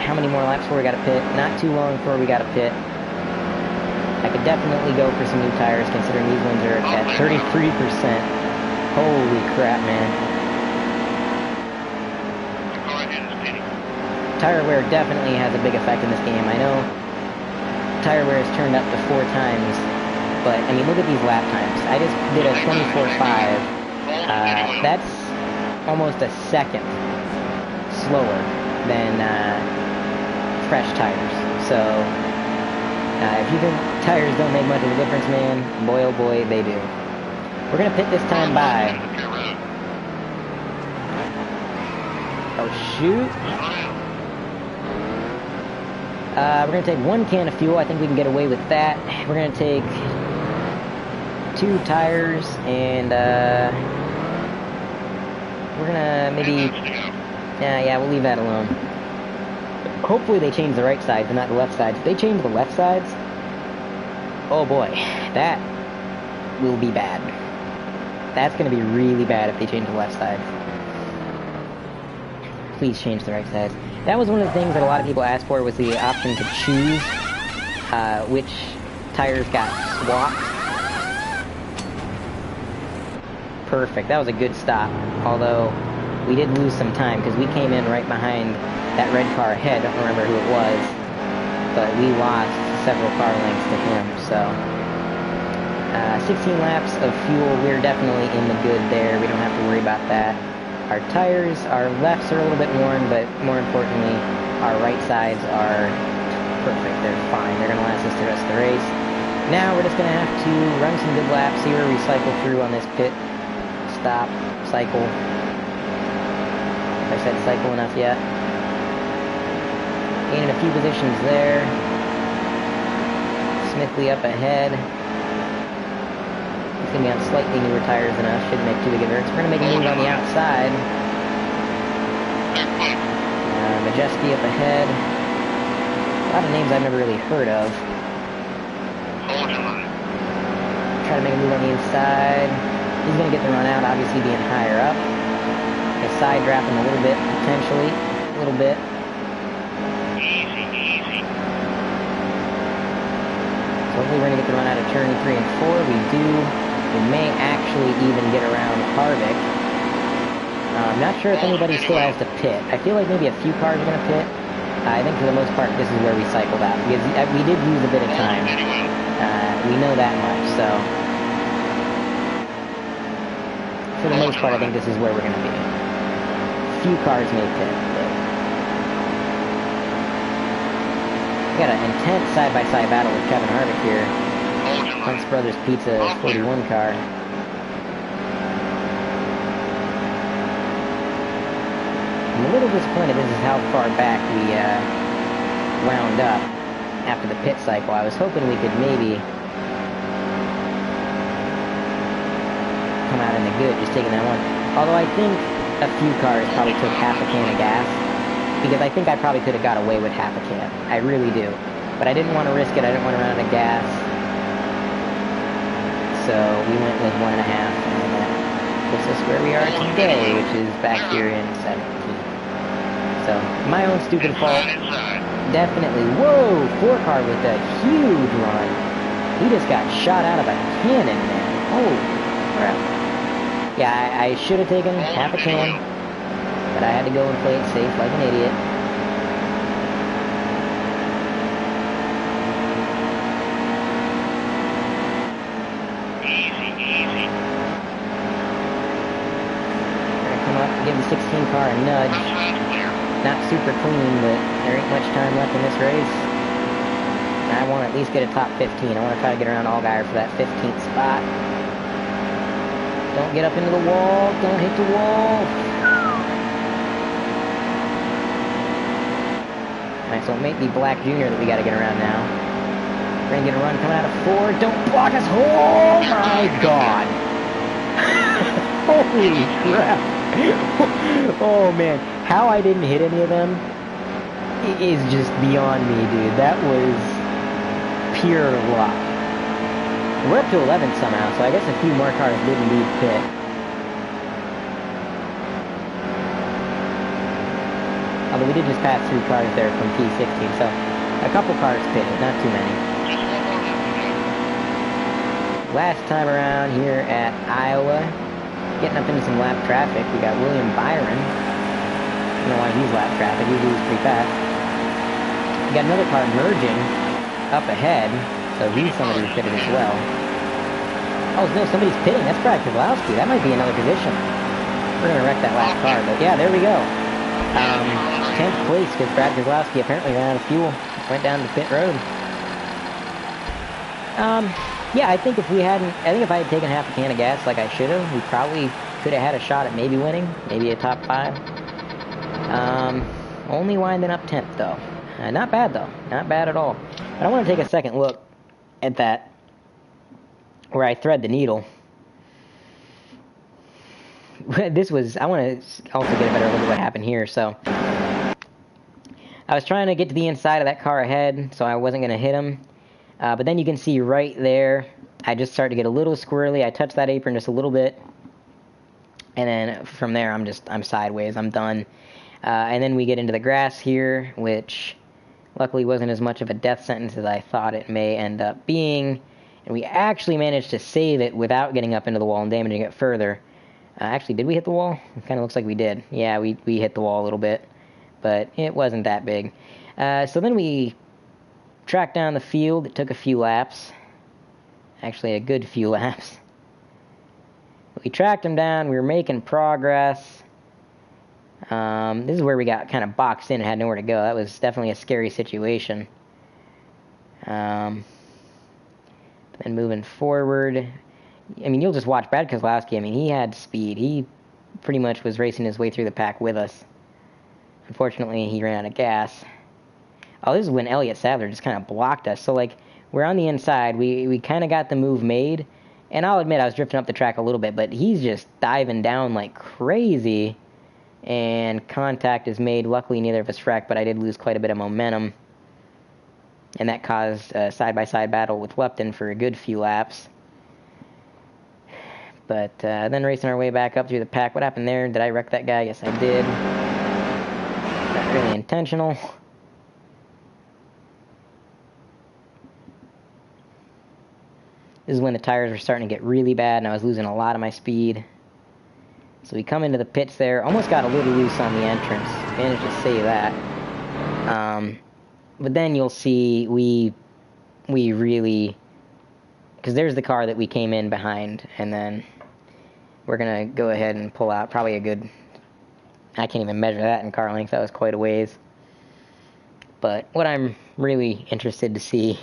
How many more laps before we got to pit? Not too long before we got to pit. I could definitely go for some new tires considering these ones are at 33%. Holy crap, man. Tire wear definitely has a big effect in this game. I know tire wear is turned up to 4 times, but I mean, look at these lap times. I just did a 24.5. That's almost a second slower than fresh tires. So if you think tires don't make much of a difference, man, boy oh boy, they do. We're gonna pit this time by. Oh shoot. We're going to take 1 can of fuel. I think we can get away with that. We're going to take 2 tires, and we're going to maybe... Yeah, we'll leave that alone. Hopefully they change the right sides and not the left sides. If they change the left sides, oh boy, that will be bad. That's going to be really bad if they change the left sides. Please change the right sides. That was one of the things that a lot of people asked for, was the option to choose which tires got swapped. perfect. That was a good stop. Although, we did lose some time because we came in right behind that red car ahead. Don't remember who it was. But we lost several car lengths to him, so... 16 laps of fuel. We're definitely in the good there. We don't have to worry about that. Our tires, our lefts are a little bit worn, but more importantly, our right sides are perfect. They're fine. They're going to last us the rest of the race. Now we're just going to have to run some good laps, see where we cycle through on this pit stop, cycle. If I said cycle enough yet. Gaining a few positions there. Smithley up ahead. He's going to be on slightly newer tires than us. Shouldn't make too big a difference. We're going to make a move on the outside. Majeski up ahead. A lot of names I've never really heard of. Try to make a move on the inside. He's going to get the run out, obviously being higher up. Going to side draft him a little bit, potentially. A little bit. Easy. So hopefully we're going to get the run out of turn 3 and 4. We do. We may actually even get around Harvick. I'm not sure if anybody still has to pit. I feel like maybe a few cars are going to pit. I think for the most part this is where we cycled out. Because we did lose a bit of time. We know that much, so... For the most part I think this is where we're going to be. A few cars may pit, but... We got an intense side-by-side battle with Kevin Harvick here. Hunt's Brothers Pizza 41 car. I'm a little disappointed this is how far back we wound up after the pit cycle. I was hoping we could maybe come out in the good, just taking that one. Although I think a few cars probably took half a can of gas, because I think I probably could have got away with half a can. I really do. But I didn't want to risk it. I didn't want to run out of gas. So we went with 1.5, and that puts us where we are today, which is back here in 17th. So, my own stupid fault. Definitely. Whoa! 4-car with a huge run. He just got shot out of a cannon, man. Holy crap. Yeah, I should have taken half a can, but I had to go and play it safe like an idiot. Give the 16 car a nudge. Not super clean, but there ain't much time left in this race. I want to at least get a top 15. I want to try to get around Allgaier for that 15th spot. Don't get up into the wall. Don't hit the wall. Alright, so it may be Black Jr. that we got to get around now. We're going to get a run coming out of 4. Don't block us. Oh my god. Holy crap. Oh man, how I didn't hit any of them is just beyond me, dude. That was pure luck. We're up to 11 somehow, so I guess a few more cars did leave pit. Although we did just pass 3 cars there from P16, so a couple cars pitted, not too many. Last time around here at Iowa, getting up into some lap traffic, we got William Byron. I don't know why he's lap traffic, he moves pretty fast. We got another car merging up ahead, so he's somebody who's pitted as well. Oh no, somebody's pitting, that's Brad Kozlowski, that might be another position. We're gonna wreck that last car, but yeah, there we go. 10th place, because Brad Kozlowski apparently ran out of fuel, went down to pit road. Yeah, I think if I had taken half a can of gas like I should have, we probably could have had a shot at maybe winning, maybe a top 5. Only winding up 10th though. Not bad though, not bad at all. But I want to take a second look at that, where I thread the needle. I want to also get a better look at what happened here, so. I was trying to get to the inside of that car ahead, so I wasn't going to hit him. But then you can see right there, I just started to get a little squirrely. I touched that apron just a little bit. And then from there, I'm sideways. I'm done. And then we get into the grass here, which luckily wasn't as much of a death sentence as I thought it may end up being. And we actually managed to save it without getting up into the wall and damaging it further. Actually, did we hit the wall? It kind of looks like we did. Yeah, we hit the wall a little bit, but it wasn't that big. So then we tracked down the field. It took a few laps. Actually, a good few laps. We tracked him down. We were making progress. This is where we got kind of boxed in and had nowhere to go. That was definitely a scary situation. Then moving forward, I mean, you'll just watch Brad Keselowski. I mean, he had speed. He pretty much was racing his way through the pack with us. Unfortunately, he ran out of gas. Oh, this is when Elliott Sadler just kind of blocked us. So, like, we're on the inside. We kind of got the move made. And I'll admit, I was drifting up the track a little bit, but he's just diving down like crazy. And contact is made. Luckily, neither of us wrecked, but I did lose quite a bit of momentum. And that caused a side-by-side battle with Lupton for a good few laps. But then racing our way back up through the pack. What happened there? Did I wreck that guy? Yes, I did. Not really intentional. This is when the tires were starting to get really bad and I was losing a lot of my speed. So we come into the pits there. Almost got a little loose on the entrance. Managed to save that. But then you'll see we really... Because there's the car that we came in behind. And then we're going to go ahead and pull out probably a good... I can't even measure that in car length. That was quite a ways. But what I'm really interested to see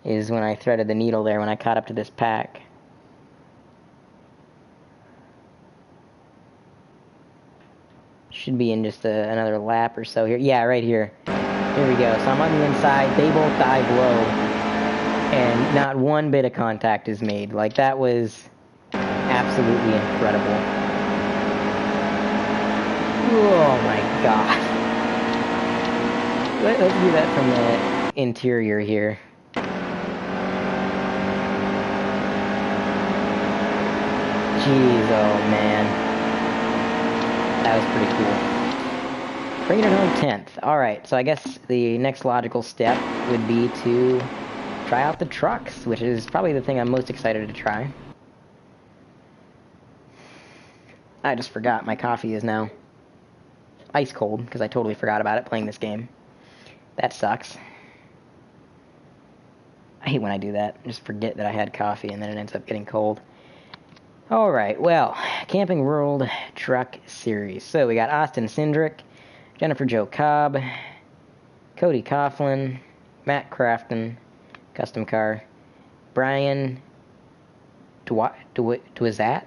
is when I threaded the needle there, when I caught up to this pack. Should be in just another lap or so here. Yeah, right here. Here we go. So I'm on the inside. They both dive low. And not one bit of contact is made. Like, that was absolutely incredible. Oh my god. Let's do that from the interior here. Jeez, oh man. That was pretty cool. Bringing it home 10th. Alright, so I guess the next logical step would be to try out the trucks, which is probably the thing I'm most excited to try. I just forgot my coffee is now ice cold, because I totally forgot about it playing this game. That sucks. I hate when I do that. I just forget that I had coffee and then it ends up getting cold. Alright, well, Camping World Truck Series. So we got Austin Cindric, Jennifer Jo Cobb, Cody Coughlin, Matt Crafton, Custom Car, Brian Dowsett?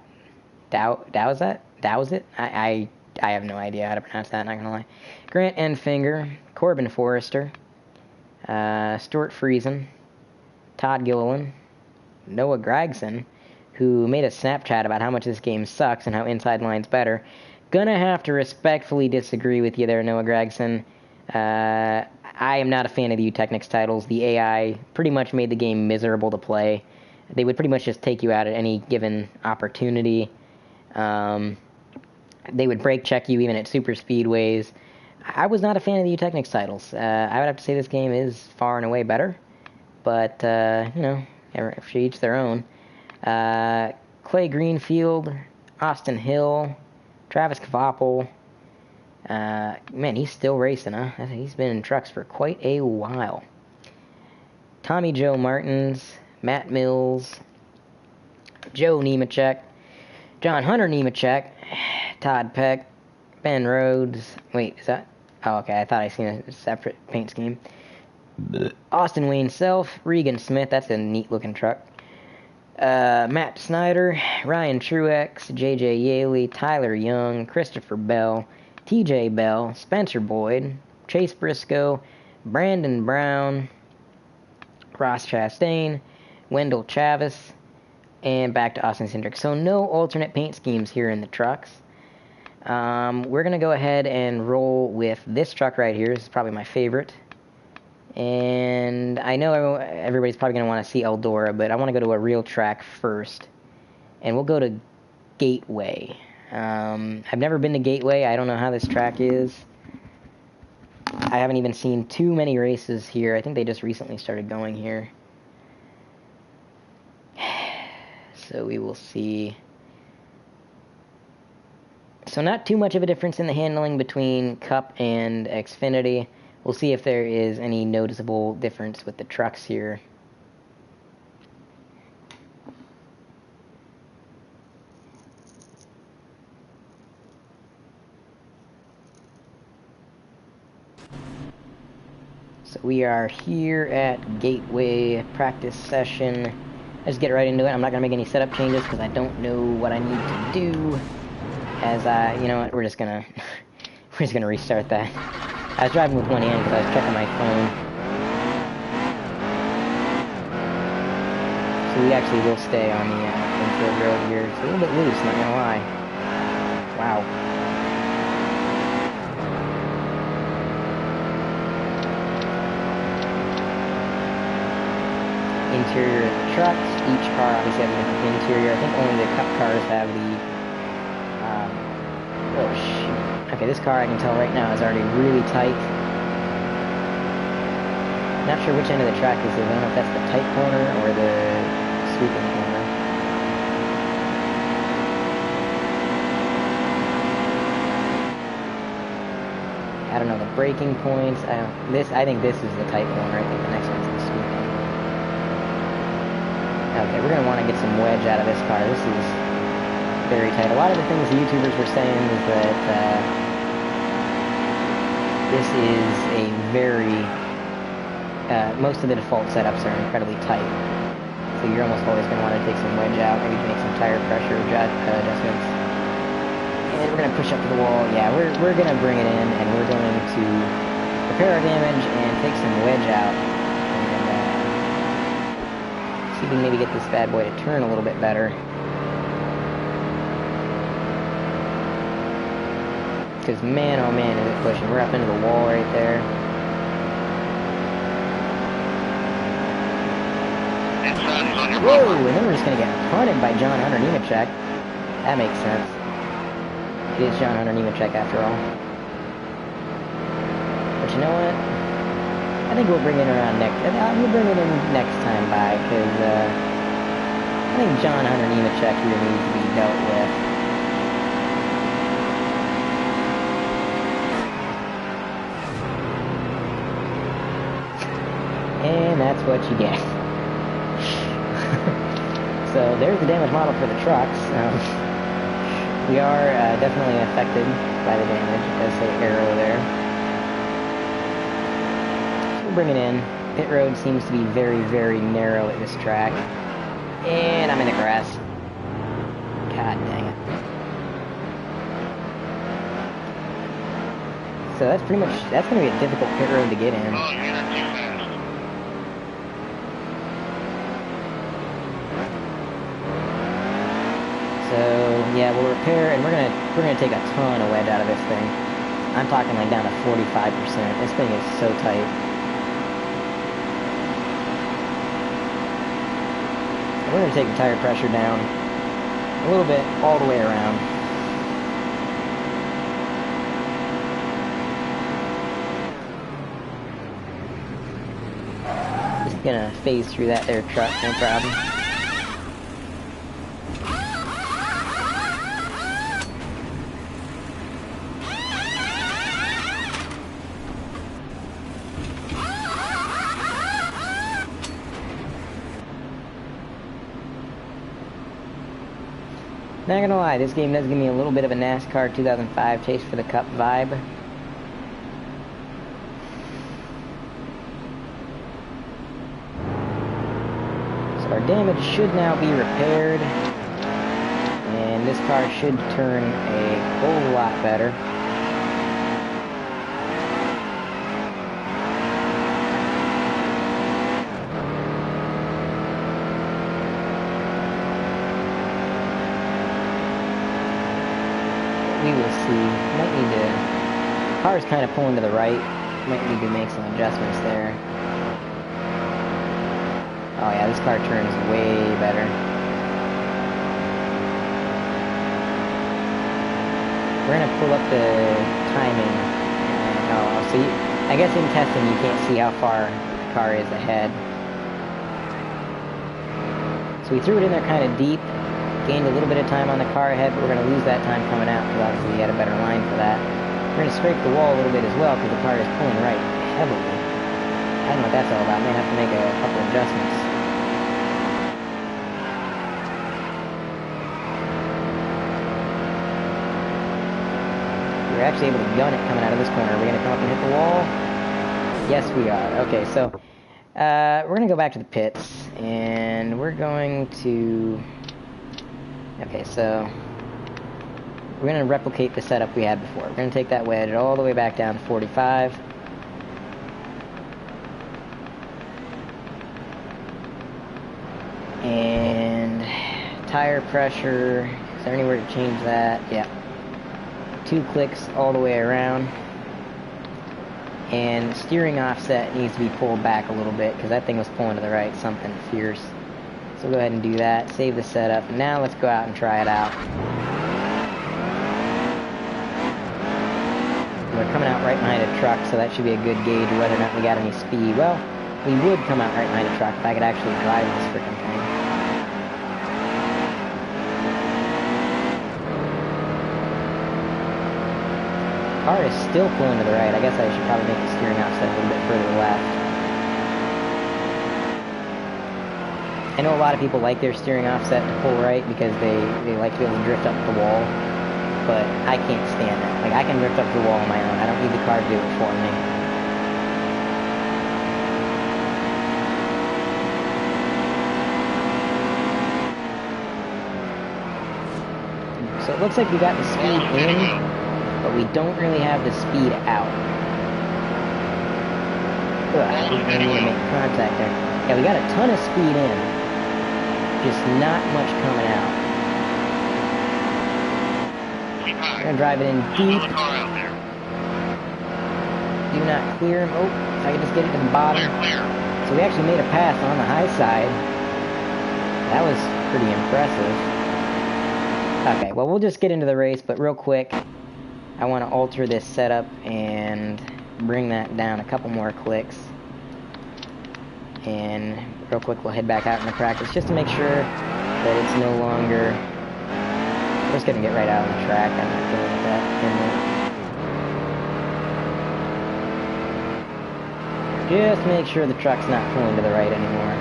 I have no idea how to pronounce that, not gonna lie. Grant Enfinger, Corbin Forrester, Stuart Friesen, Todd Gilliland, Noah Gragson, who made a Snapchat about how much this game sucks and how Inside Line's better. Gonna have to respectfully disagree with you there, Noah Gragson. I am not a fan of the Technics titles. The AI pretty much made the game miserable to play. They would pretty much just take you out at any given opportunity. They would brake check you even at super speedways. I was not a fan of the Technics titles. I would have to say this game is far and away better. But, you know, for each their own. Clay Greenfield, Austin Hill, Travis Kvapil. Man, he's still racing, huh? He's been in trucks for quite a while. Tommy Joe Martins, Matt Mills, Joe Nemechek, John Hunter Nemechek, Todd Peck, Ben Rhodes. Wait, is that? Oh, okay, I thought I seen a separate paint scheme. Austin Wayne Self, Regan Smith, that's a neat looking truck. Matt Snyder, Ryan Truex, J.J. Yaley, Tyler Young, Christopher Bell, T.J. Bell, Spencer Boyd, Chase Briscoe, Brandon Brown, Ross Chastain, Wendell Chavis, and back to Austin Cindric. So no alternate paint schemes here in the trucks. We're going to go ahead and roll with this truck right here. This is probably my favorite. And I know everybody's probably going to want to see Eldora, but I want to go to a real track first. And we'll go to Gateway. I've never been to Gateway. I don't know how this track is. I haven't even seen too many races here. I think they just recently started going here. So we will see So not too much of a difference in the handling between Cup and Xfinity. We'll see if there is any noticeable difference with the trucks here. So we are here at Gateway practice session. Let's get right into it. I'm not going to make any setup changes because I don't know what I need to do. You know what, we're just gonna restart that. I was driving with one hand because I was checking my phone. So we actually will stay on the infield road here. It's a little bit loose, not gonna lie. Wow. Interior of the trucks. Each car obviously has a different interior. I think only the Cup cars have the oh shoot. Okay, this car I can tell right now is already really tight. Not sure which end of the track this is. I don't know if that's the tight corner or the sweeping corner. I don't know the braking points. I think this is the tight corner. I think the next one's the sweeping. Okay, we're gonna want to get some wedge out of this car. This is very tight. A lot of the things the YouTubers were saying is that this is a very most of the default setups are incredibly tight, so you're almost always going to want to take some wedge out, maybe make some tire pressure adjustments. And we're going to push up to the wall. Yeah, we're going to bring it in, and we're going to repair our damage and take some wedge out, and see if we can maybe get this bad boy to turn a little bit better. Because man, oh man, is it pushing. We're up into the wall right there. Whoa, and then we're just going to get punted by John Hunter Nemechek. That makes sense. It is John Hunter Nemechek after all. But you know what? I think we'll bring it around we'll bring it in next time by, because I think John Hunter Nemechek here needs to be dealt with. And that's what you get. So there's the damage model for the trucks. We are definitely affected by the damage. It does say arrow there. So we'll bring it in. Pit road seems to be very, very narrow at this track. And I'm in the grass. God dang it. So that's pretty much, that's going to be a difficult pit road to get in. Oh, you're too fast. So yeah, we'll repair, and we're gonna take a ton of wedge out of this thing. I'm talking like down to 45%. This thing is so tight. We're gonna take the tire pressure down a little bit all the way around. Just gonna phase through that there truck, no problem. Not gonna lie, this game does give me a little bit of a NASCAR 2005 Chase for the Cup vibe. So our damage should now be repaired, and this car should turn a whole lot better. We will see. Might need to... The car's kind of pulling to the right. Might need to make some adjustments there. Oh yeah, this car turns way better. We're gonna pull up the timing. Oh, so I guess in testing you can't see how far the car is ahead. So we threw it in there kind of deep. gained a little bit of time on the car ahead, but we're going to lose that time coming out because obviously we had a better line for that. We're going to scrape the wall a little bit as well because the car is pulling right heavily. I don't know what that's all about. May have to make a couple adjustments. We're actually able to gun it coming out of this corner. Are we going to come up and hit the wall? Yes, we are. Okay, so we're going to go back to the pits, and we're going to... Okay, so we're going to replicate the setup we had before. We're going to take that wedge all the way back down to 45. And tire pressure, is there anywhere to change that? Yeah. 2 clicks all the way around. And steering offset needs to be pulled back a little bit because that thing was pulling to the right, something fierce. So we'll go ahead and do that, save the setup. Now let's go out and try it out. We're coming out right behind a truck, so that should be a good gauge of whether or not we got any speed. Well, we would come out right behind a truck if I could actually drive this freaking thing. Car is still pulling to the right. I guess I should probably make the steering offset a little bit further left. I know a lot of people like their steering offset to pull right because they like to be able to drift up the wall, but I can't stand that. Like, I can drift up the wall on my own. I don't need the car to do it for me. So it looks like we got the speed in, but we don't really have the speed out. Ugh, we need to make contact there. Yeah, we got a ton of speed in, just not much coming out. We're gonna drive it in deep. Do not clear him. Oh, if I can just get it to the bottom. So we actually made a pass on the high side. That was pretty impressive. Okay, well, we'll just get into the race, but real quick, I want to alter this setup and bring that down a couple more clicks. And real quick, we'll head back out into practice just to make sure that it's no longer... We're just going to get right out on the track. I'm not dealing with that. Just make sure the truck's not pulling to the right anymore.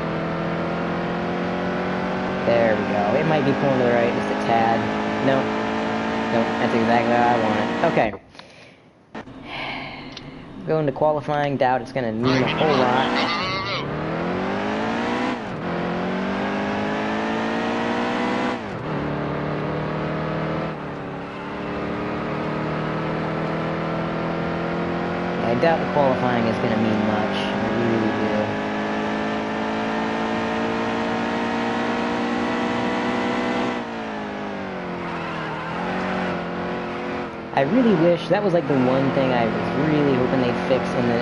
There we go. It might be pulling to the right just a tad. Nope. Nope, that's exactly how I want it. Okay. Going to qualifying, doubt it's going to mean a whole lot. I doubt the qualifying is going to mean much. I really do. I really wish, that was like the one thing I was really hoping they'd fix in the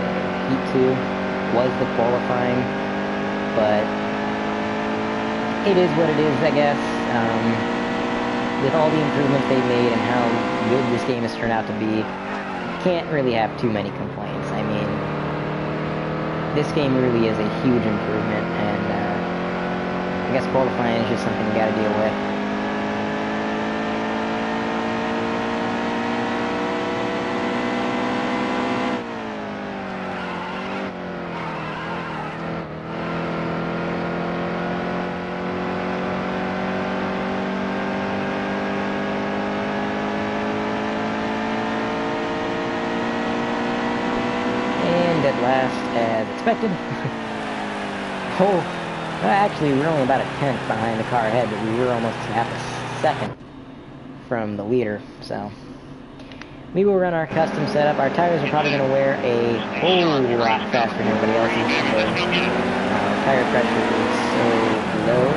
Heat 2, was the qualifying, but it is what it is, I guess. With all the improvements they've made and how good this game has turned out to be, can't really have too many complaints. I mean, this game really is a huge improvement, and I guess qualifying is just something you gotta deal with. At last, as expected. Oh, well, actually, we're only about a tenth behind the car ahead, but we were almost half a second from the leader, so we will run our custom setup. Our tires are probably going to wear a whole lot faster than everybody else's because tire pressure is so low.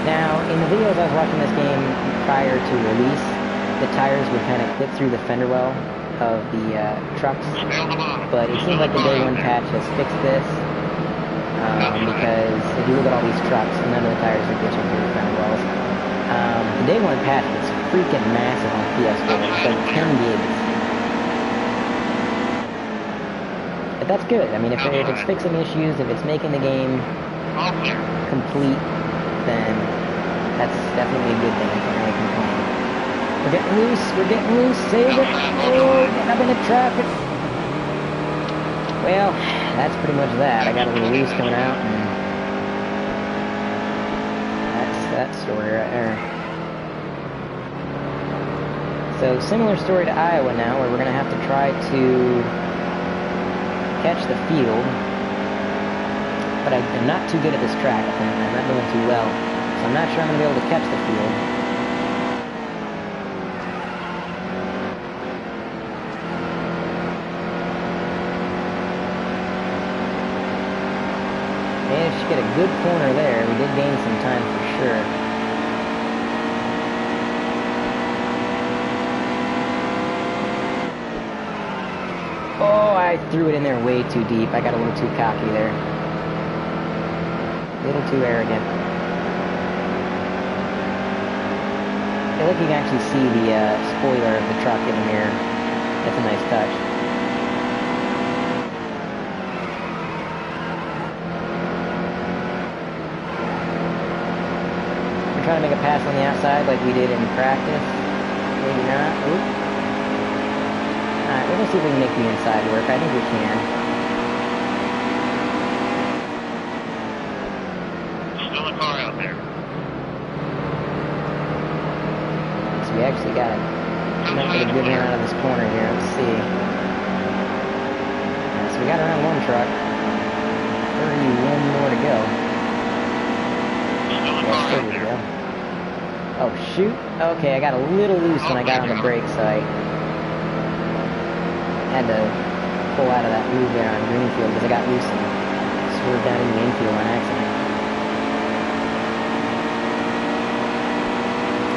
Now, in the videos I was watching this game prior to release, the tires would kind of clip through the fender well of the trucks, but it seems like the day one patch has fixed this, because if you look at all these trucks, none of the tires are glitching through the fender wells. The day one patch is freaking massive on PS4, it's like 10 gigs. But that's good. I mean, if it's fixing issues, if it's making the game complete, then That's definitely a good thing. I can't really complain. We're getting loose. We're getting loose. Save it. Oh, getting up into traffic. Well, that's pretty much that. I got a little loose coming out, and that's that story right there. So, similar story to Iowa now, where we're going to have to try to catch the field. But I'm not too good at this track, apparently. I'm not doing too well. So I'm not sure I'm going to be able to catch the field. Managed to get a good corner there. We did gain some time for sure. Oh, I threw it in there way too deep. I got a little too cocky there. A little too arrogant. I feel like you can actually see the spoiler of the truck in the mirror. That's a nice touch. We're trying to make a pass on the outside like we did in practice. Maybe not. Oop. Alright, we're gonna see if we can make the inside work. I think we can. Still a car out there. So we actually got it. We might get a good run out of this corner here. Let's see. So we got around one truck. 31 more to go. Still a Yeah, car out 30 to there. go. Oh, shoot. Okay, I got a little loose when I got on the brake, so I had to pull out of that move there on Greenfield because I got loose and swerved out in the infield on accident.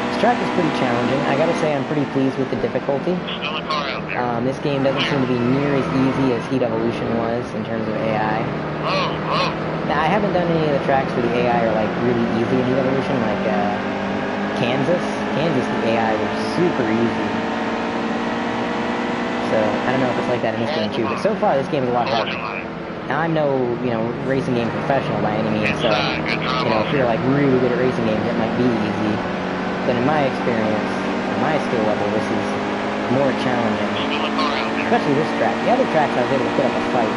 This track is pretty challenging. I gotta say I'm pretty pleased with the difficulty. Still a car out there. This game doesn't seem to be near as easy as Heat Evolution was in terms of AI. Oh. Now, I haven't done any of the tracks where the AI are like really easy in Heat Evolution, like Kansas. Kansas, the AI was super easy. So, I don't know if it's like that in this game too, but so far this game is a lot harder. Now, I'm no, racing game professional by any means, so, if you're like really good at racing games, it might be easy. But in my experience, at my skill level, this is more challenging. Still a car out there. Especially this track. The other tracks I was able to put up a fight.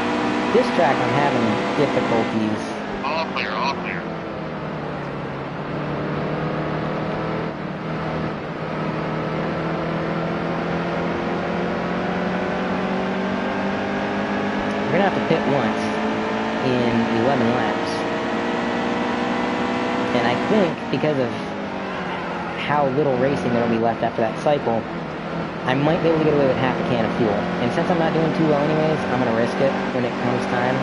This track I'm having difficulties. All clear, all clear. We're gonna have to pit once in 11 laps. And I think because of how little racing there'll be left after that cycle, I might be able to get away with half a can of fuel. And since I'm not doing too well anyways, I'm gonna risk it when it comes time.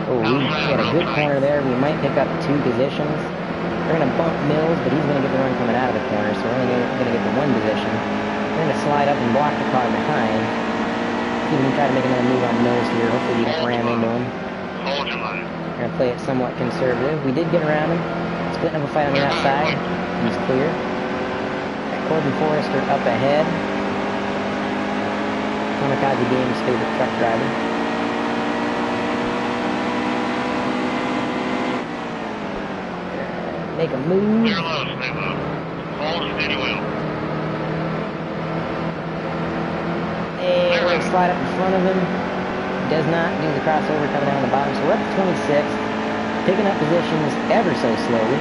Oh, we got a good corner there. We might pick up 2 positions. We're going to bump Mills, but he's going to get the run coming out of the corner, so we're only going to get the 1 position. We're going to slide up and block the car behind. See if we can try to make another move on Mills here. Hopefully we don't ram into him. Hold your line. We're going to play it somewhat conservative. We did get around him. Splitting up a fight on the outside. He's clear. Got Corbin Forrester up ahead. Kamikaze Games' favorite truck driver. Make a move. Clear low, stay low. Hold steady wheel. And we're going to slide up in front of him. Does not do the crossover coming down the bottom. So we're up to 26. Picking up positions ever so slowly.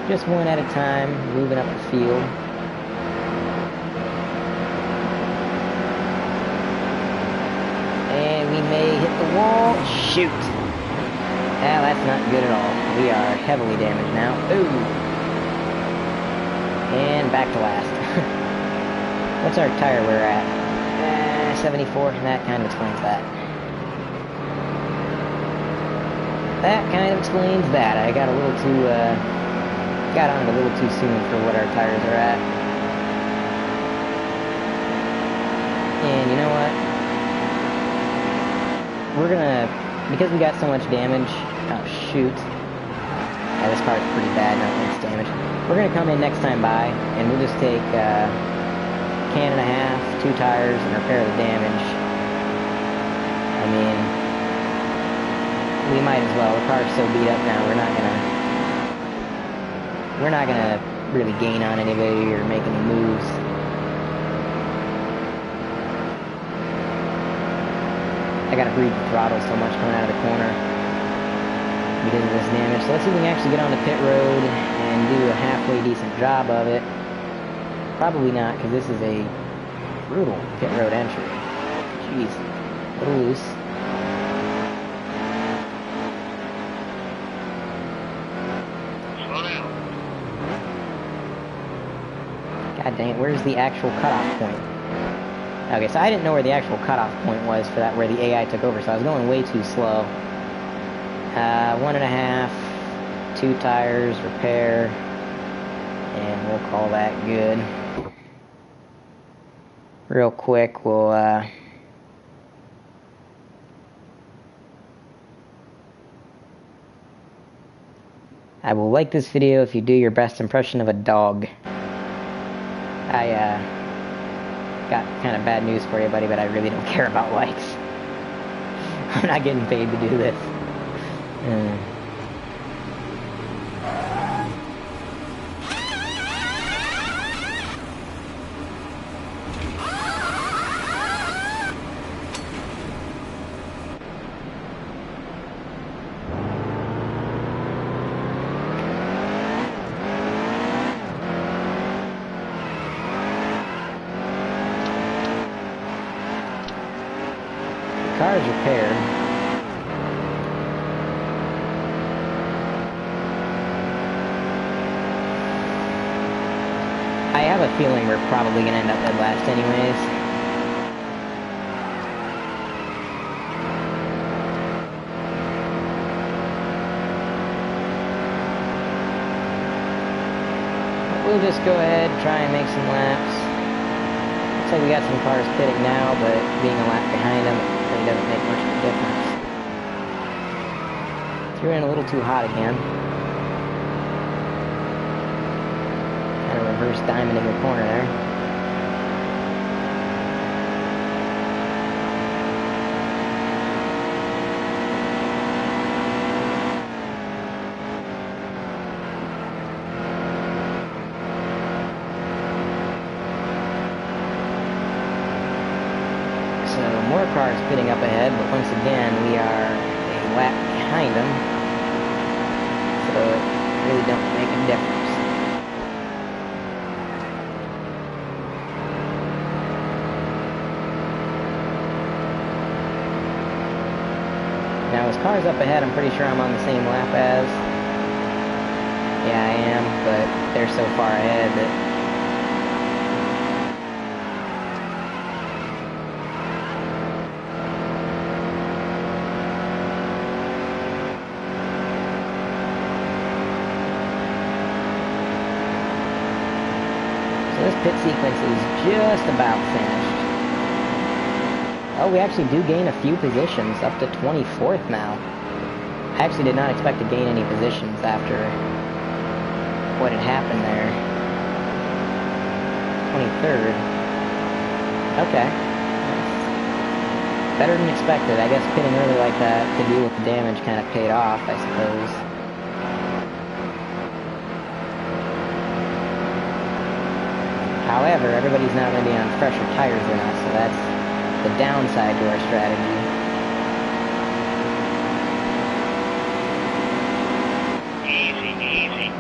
Just one at a time. Moving up the field. And we may hit the wall. Shoot. Ah, that's not good at all. We are heavily damaged now. Ooh. And back to last. What's our tire we're at? 74. That kind of explains that. That kind of explains that. I got a little too, got on it a little too soon for what our tires are at. And you know what? We're gonna, because we got so much damage. Oh shoot. Yeah, this car is pretty bad now. damage. We're going to come in next time by, and we'll just take can and a half, 2 tires, and repair the damage. I mean, we might as well. The car's so beat up now, we're not gonna really gain on anybody or make any moves. I gotta breathe the throttle so much coming out of the corner because of this damage. So let's see if we can actually get on the pit road and do a halfway decent job of it. Probably not, because this is a brutal pit road entry. Jeez, a little loose. Slow down. God dang it, where's the actual cutoff point? Okay, so I didn't know where the actual cutoff point was for that, where the AI took over, so I was going way too slow. 1.5, 2 tires, repair, and we'll call that good. Real quick, we'll, I will like this video if you do your best impression of a dog. I, got kind of bad news for you, buddy, but I really don't care about likes. I'm not getting paid to do this. Car is repaired. I have a feeling we're probably going to end up dead last anyways. We'll just go ahead, try and make some laps. Looks like we got some cars pitting now, but being a lap behind them, really doesn't make much of a difference. Threw in a little too hot again. Kind of reverse diamond in the corner there. More cars pitting up ahead, but once again we are a lap behind them, so it really don't make a difference. Now as cars up ahead, I'm pretty sure I'm on the same lap as. Yeah, I am, but they're so far ahead that this pit sequence is just about finished. Oh, we actually do gain a few positions, up to 24th now. I actually did not expect to gain any positions after what had happened there. 23rd. Okay. That's better than expected. I guess pitting early like that to deal with the damage kind of paid off, I suppose. However, everybody's now going to be on fresher tires than us, so that's the downside to our strategy. Easy, easy.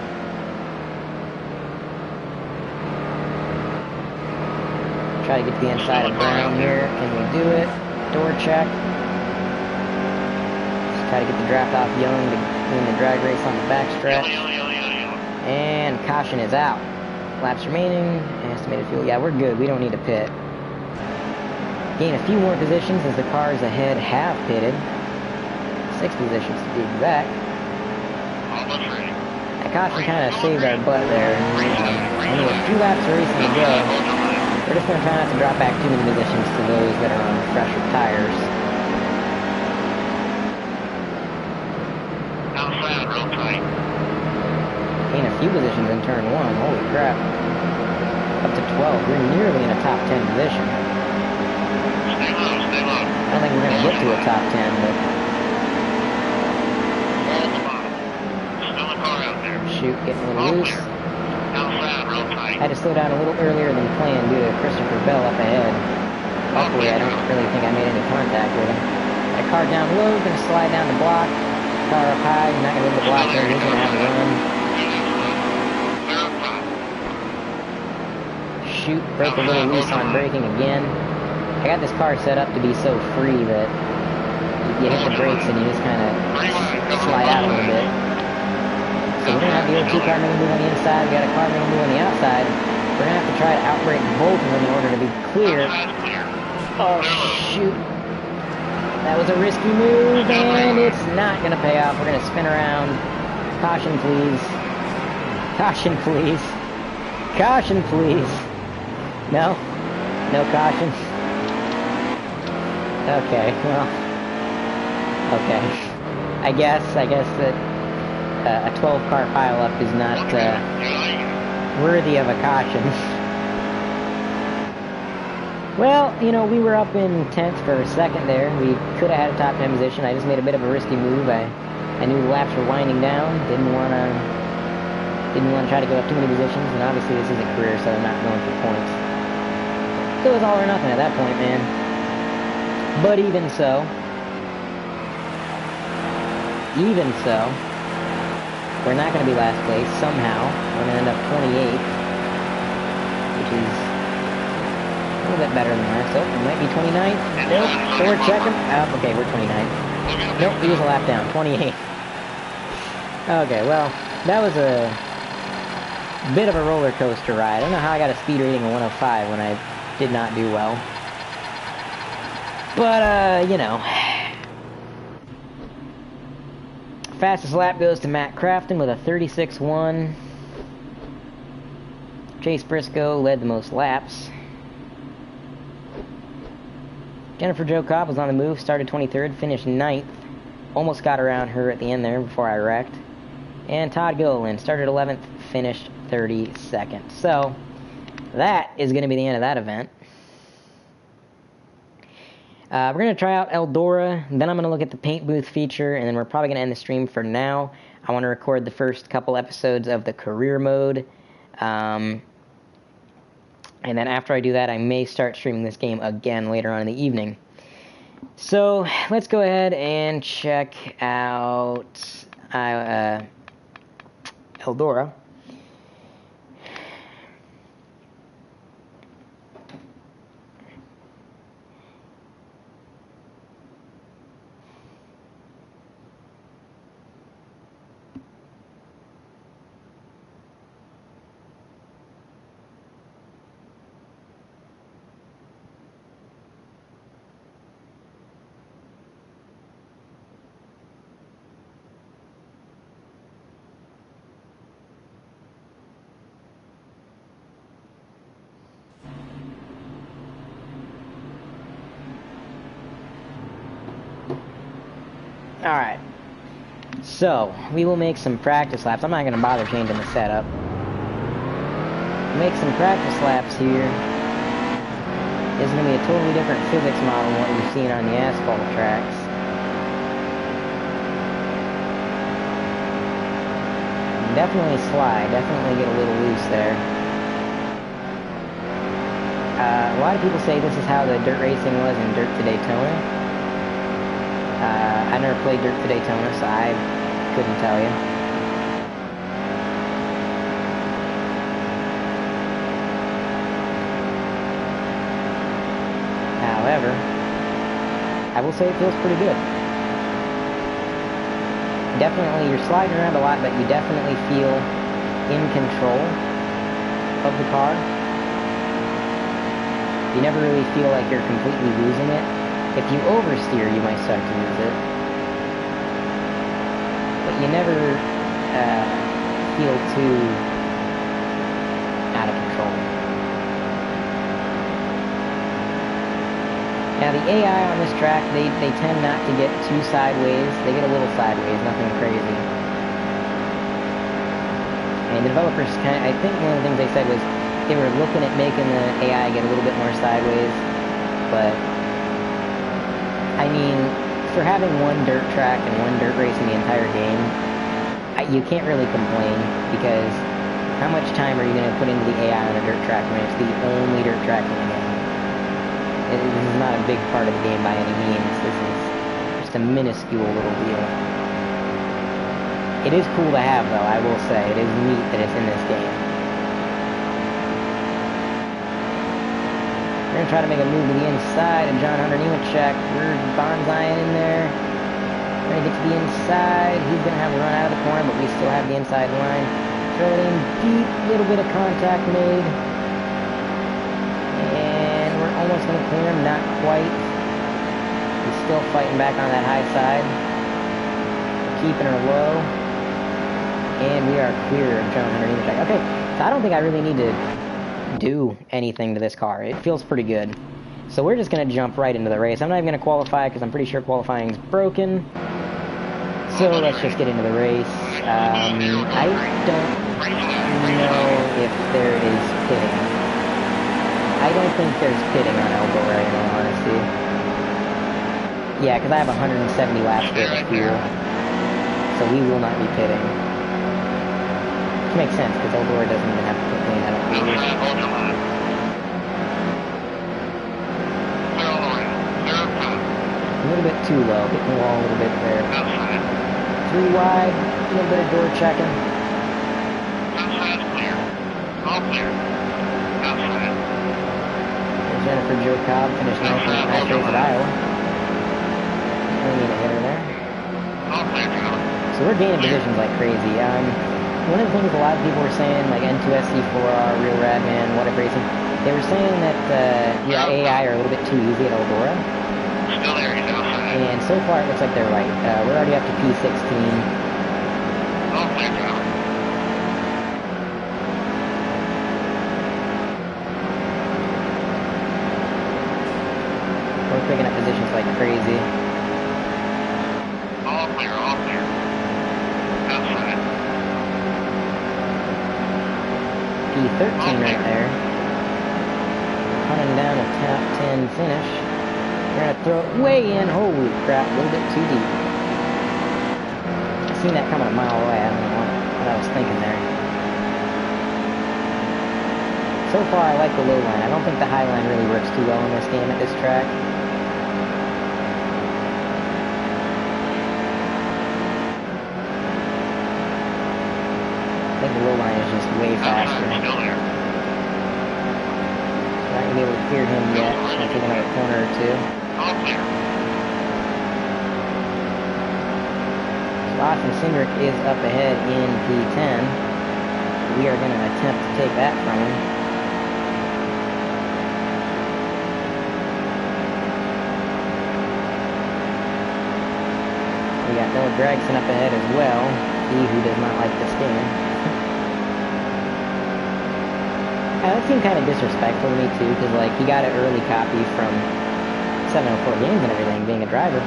Try to get to the inside of Brown here. Can we do it? Door check. Just try to get the draft off Young to win the drag race on the backstretch. And caution is out. Laps remaining, estimated fuel. Yeah, we're good. We don't need to pit. Gain a few more positions as the cars ahead have pitted. 6 positions to be exact. Almost ready. That caution kind of saved our butt there. Only a few laps of racing to go. We're just going to try not to drop back too many positions to those that are on fresher tires. Outside, real tight. Gain a few positions in turn 1. Holy crap. Up to 12. We're nearly in a top 10 position. Stay low, stay low. I don't think we're going to get to a top 10, but... Hold the bottom. Still a car out there. Shoot, getting a little All loose. clear. Outside, real tight. I had to slow down a little earlier than planned due to Christopher Bell up ahead. Luckily, I don't really think I made any contact with him. Got a car down low, gonna slide down the block. Car up high, not gonna be able to block him, he's gonna have a run. Clear up top. Shoot, broke a little loose on braking again. I got this car set up to be so free that you hit the brakes and you just kind of slide out a little bit. So we're gonna have the O2 car making a move on the inside, we got a car making a move on the outside. We're gonna have to try to outbrake both of them in order to be clear. Oh shoot. That was a risky move and it's not gonna pay off. We're gonna spin around. Caution please. Caution please. Caution please. No? No caution? Okay, well. Okay. I guess that a 12-car pileup is not worthy of a caution. Well, you know, we were up in 10th for a second there. We could have had a top 10 position. I just made a bit of a risky move. I knew the laps were winding down. Didn't want to try to go up too many positions. And obviously this is a career, so I'm not going for points. So it was all or nothing at that point, man. But even so, we're not going to be last place somehow. We're going to end up 28th, which is a little bit better than last. So it might be 29th. Nope. So we're checking. Oh, okay, we're 29th. Nope, we was a lap down. 28th. Okay, well, that was a bit of a roller coaster ride. I don't know how I got a speed rating of 105 when I did not do well. But, you know. Fastest lap goes to Matt Crafton with a 36.1. Chase Briscoe led the most laps. Jennifer Jo Cobb was on the move, started 23rd, finished 9th. Almost got around her at the end there before I wrecked. And Todd Gilliland started 11th, finished 32nd. So, that is going to be the end of that event. We're going to try out Eldora, then I'm going to look at the paint booth feature, and then we're probably going to end the stream for now. I want to record the first couple episodes of the career mode. And then after I do that, I may start streaming this game again later on in the evening. So, let's go ahead and check out Eldora. Alright, so we will make some practice laps. I'm not going to bother changing the setup. Make some practice laps here. This is going to be a totally different physics model than what we've seen on the asphalt tracks. Definitely slide, definitely get a little loose there. A lot of people say this is how the dirt racing was in Dirt to Daytona. I never played Dirt to Daytona, so I couldn't tell you. However, I will say it feels pretty good. Definitely, you're sliding around a lot, but you definitely feel in control of the car. You never really feel like you're completely losing it. If you oversteer, you might start to lose it. But you never feel too out of control. Now the AI on this track, they tend not to get too sideways. They get a little sideways, nothing crazy. And And the developers I think one of the things they said was they were looking at making the AI get a little bit more sideways, but I mean, for having one dirt track and one dirt race in the entire game, you can't really complain, because how much time are you going to put into the AI on a dirt track when it's the only dirt track in the game? This is not a big part of the game by any means. This is just a minuscule little deal. It is cool to have, though, I will say. It is neat that it's in this game. We're going to try to make a move to the inside of John Hunter Nemechek. We're bonsaiing in there. We're going to get to the inside. He's going to have to run out of the corner, but we still have the inside line. Throw it in deep. Little bit of contact made. And we're almost going to clear him. Not quite. He's still fighting back on that high side. Keeping her low. And we are clear of John Hunter Nemechek. Okay, so I don't think I really need to do anything to this car. It feels pretty good. So we're just going to jump right into the race. I'm not even going to qualify because I'm pretty sure qualifying is broken. So let's just get into the race. I don't know if there is pitting. I don't think there's pitting on Eldora, in all honesty. Yeah, because I have 170 laps worth of fuel. So we will not be pitting. Which makes sense, because Eldora doesn't even have to put clean, I don't believe. A little bit too low, hitting the wall a little bit there. 3 wide, a little bit of door checking. Outside's clear. All clear. Outside. There's Jennifer Jo Cobb, finished 9th in the last race at Iowa. We need a hitter there. All clear, John. So we're gaining positions like crazy. One of the things a lot of people were saying, like N2SC4R, Real Radman, What If Racing, they were saying that the AI are a little bit too easy at Eldora. Still there, he's outside. And so far it looks like they're right. We're already up to P16. All clear, John. We're picking up positions like crazy. All clear, all clear. Outside. P13 right there. Hunting down a top 10 finish. We're going to throw it way in. Holy crap, a little bit too deep. I seen that coming a mile away. I don't know what I was thinking there. So far, I like the low line. I don't think the high line really works too well in this game at this track. I think the low line is just way faster. Still there. Not going to be able to clear him yet. It's going to take another corner or two. All clear. Austin Cindric is up ahead in P10. We are going to attempt to take that from him. We got Noah Gregson up ahead as well. He who does not like this game. That seemed kind of disrespectful to me too, because like he got an early copy from 704 Games and everything, being a driver.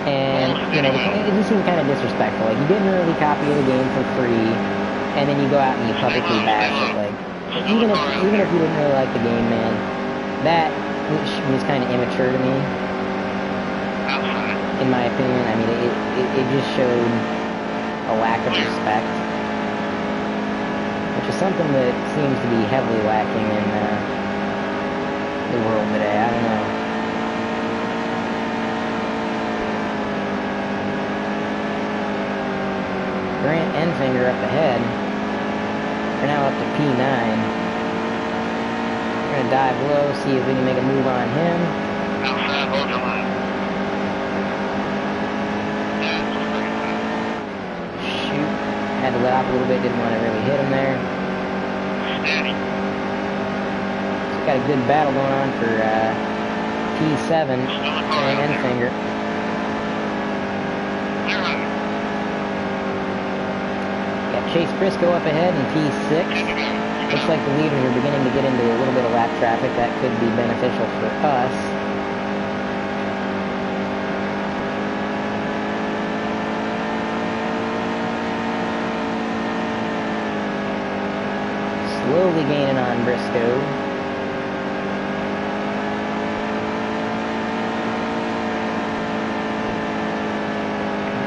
And, you know, it just seemed kind of disrespectful. Like, you get an early copy of the game for free, and then you go out and you publicly bash it. Like, even if you didn't really like the game, man, that was kind of immature to me, in my opinion. I mean, it just showed a lack of respect, which is something that seems to be heavily lacking in the world today. I don't know. Grant Enfinger up ahead. We're now up to P9. We're going to dive low, see if we can make a move on him. Outside, hold your line. Shoot. Had to let off a little bit, didn't want to really hit him there. Steady. So got a good battle going on for P7 and Enfinger. Chase Briscoe up ahead in P6. Looks like the leaders are beginning to get into a little bit of lap traffic. That could be beneficial for us. Slowly gaining on Briscoe.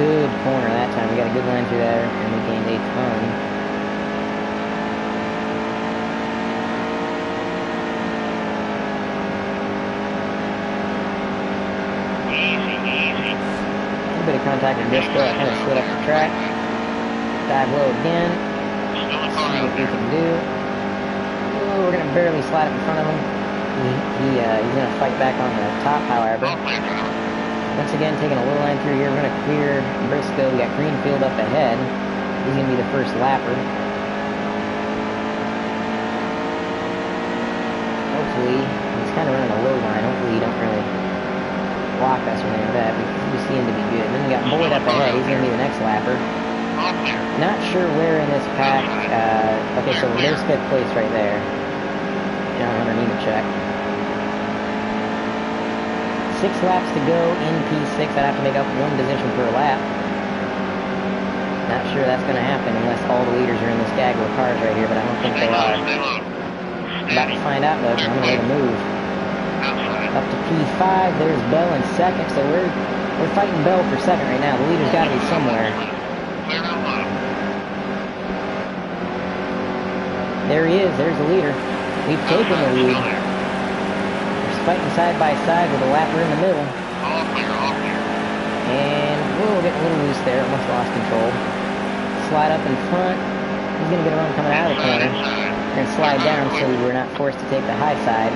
Good corner that time. We got a good line through there, and we gained a ton. A bit of contact with Briscoe. I kind of slid up the track. Dive low again. See what we can do. Ooh, we're going to barely slide up in front of him. He's going to fight back on the top, however. Once again, taking a little line through here. We're going to clear Briscoe. We got Greenfield up ahead. He's going to be the first lapper. Hopefully, he's kind of running a low line. Hopefully, he don't really block us or anything like that. We seem to be good. And then we got Boyd up ahead. He's going to be the next lapper. Not sure where in this pack. Okay, so there's 5th place right there. Underneath the check. 6 laps to go in P6. I'd have to make up 1 position per lap. Not sure that's going to happen unless all the leaders are in this gaggle of cars right here, but I don't think they are. About to find out though, so I'm going to make a move. Up to P5, there's Bell in 2nd, so we're fighting Bell for 2nd right now. The leader's got to be somewhere. There he is, there's the leader. We've taken the lead. We're fighting side by side with a lapper in the middle. And we're getting a little loose there, almost lost control. Slide up in front. He's going to get a run coming out of the corner. We're going to slide down so we're not forced to take the high side.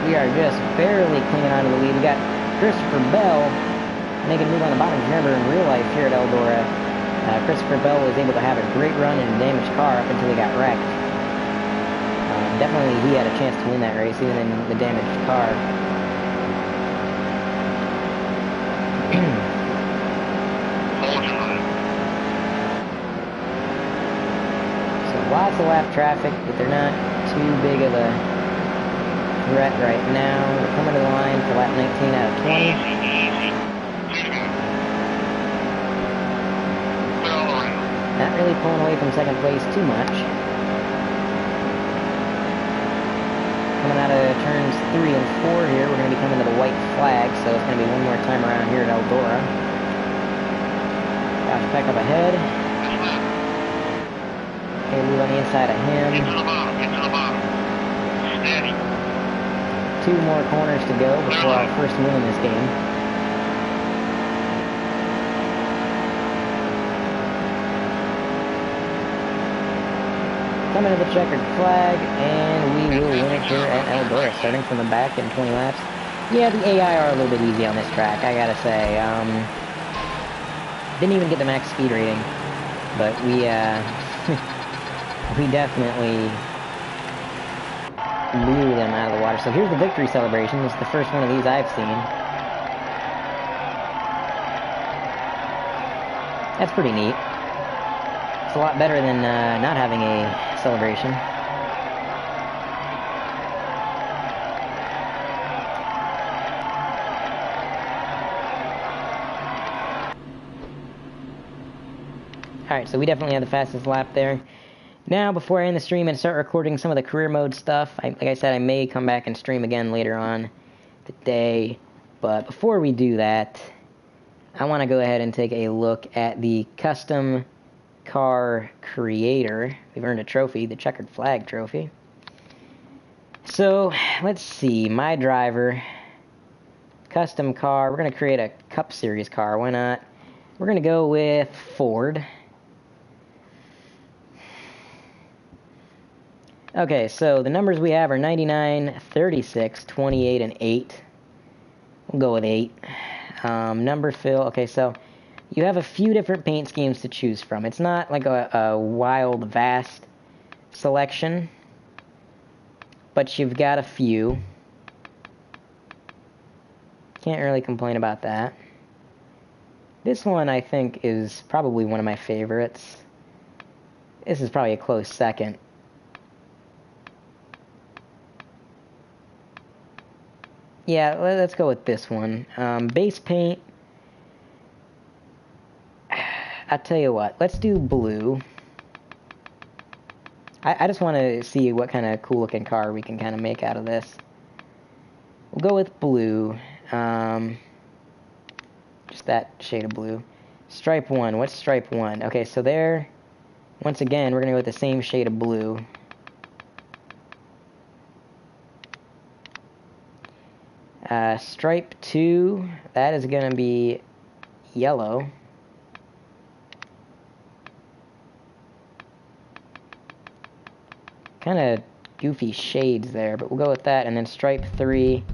We are just barely clinging onto the lead. We got Christopher Bell making a move on the bottom. Remember, in real life here at Eldora, Christopher Bell was able to have a great run in a damaged car up until he got wrecked. Definitely he had a chance to win that race, even in the damaged car. So lots of lap traffic, but they're not too big of a threat right now. We're coming to the line for lap 19 out of 20. Not really pulling away from 2nd place too much. Coming out of turns 3 and 4 here, we're going to be coming to the white flag, so it's going to be one more time around here at Eldora. Josh Peck up ahead. Okay, move on the inside of him. Get to the bottom. Steady. 2 more corners to go before our first win in this game. Coming to the checkered flag, and we will win it here at Eldora, starting from the back in 20 laps. Yeah, the AI are a little bit easy on this track, I gotta say. Didn't even get the max speed rating, but we we definitely blew them out of the water. So here's the victory celebration. This is the first one of these I've seen. That's pretty neat. It's a lot better than not having a celebration. Alright, so we definitely had the fastest lap there. Now, before I end the stream and start recording some of the career mode stuff, like I said, I may come back and stream again later on today. But before we do that, I want to go ahead and take a look at the custom car creator. We've earned a trophy, the checkered flag trophy. So, let's see, my driver, custom car, we're going to create a Cup Series car, why not? We're going to go with Ford. Okay, so the numbers we have are 99, 36, 28, and 8. We'll go with 8. Number fill, okay, so you have a few different paint schemes to choose from. It's not like a wild, vast selection, but you've got a few. Can't really complain about that. This one, I think, is probably one of my favorites. This is probably a close second. Yeah, let's go with this one. Base paint. I'll tell you what, let's do blue. I just want to see what kind of cool looking car we can kind of make out of this. We'll go with blue. Just that shade of blue. Stripe 1. What's stripe 1? Okay, so there, once again, we're going to go with the same shade of blue. Stripe 2, that is going to be yellow. Kind of goofy shades there, but we'll go with that. And then stripe 3, I'm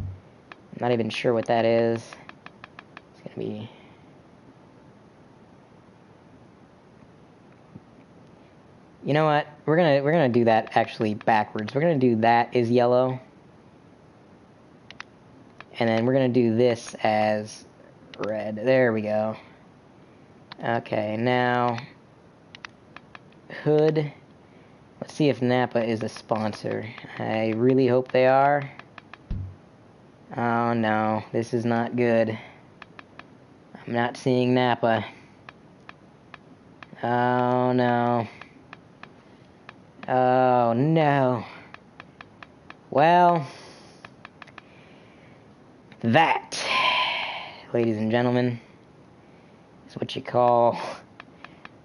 not even sure what that is. It's going to be... You know what? We're gonna do that actually backwards. We're gonna do that as yellow. And then we're going to do this as red. There we go. Okay, now hood. Let's see if Napa is a sponsor. I really hope they are. Oh no, this is not good. I'm not seeing Napa. Oh no. Oh no. Well, that, ladies and gentlemen, is what you call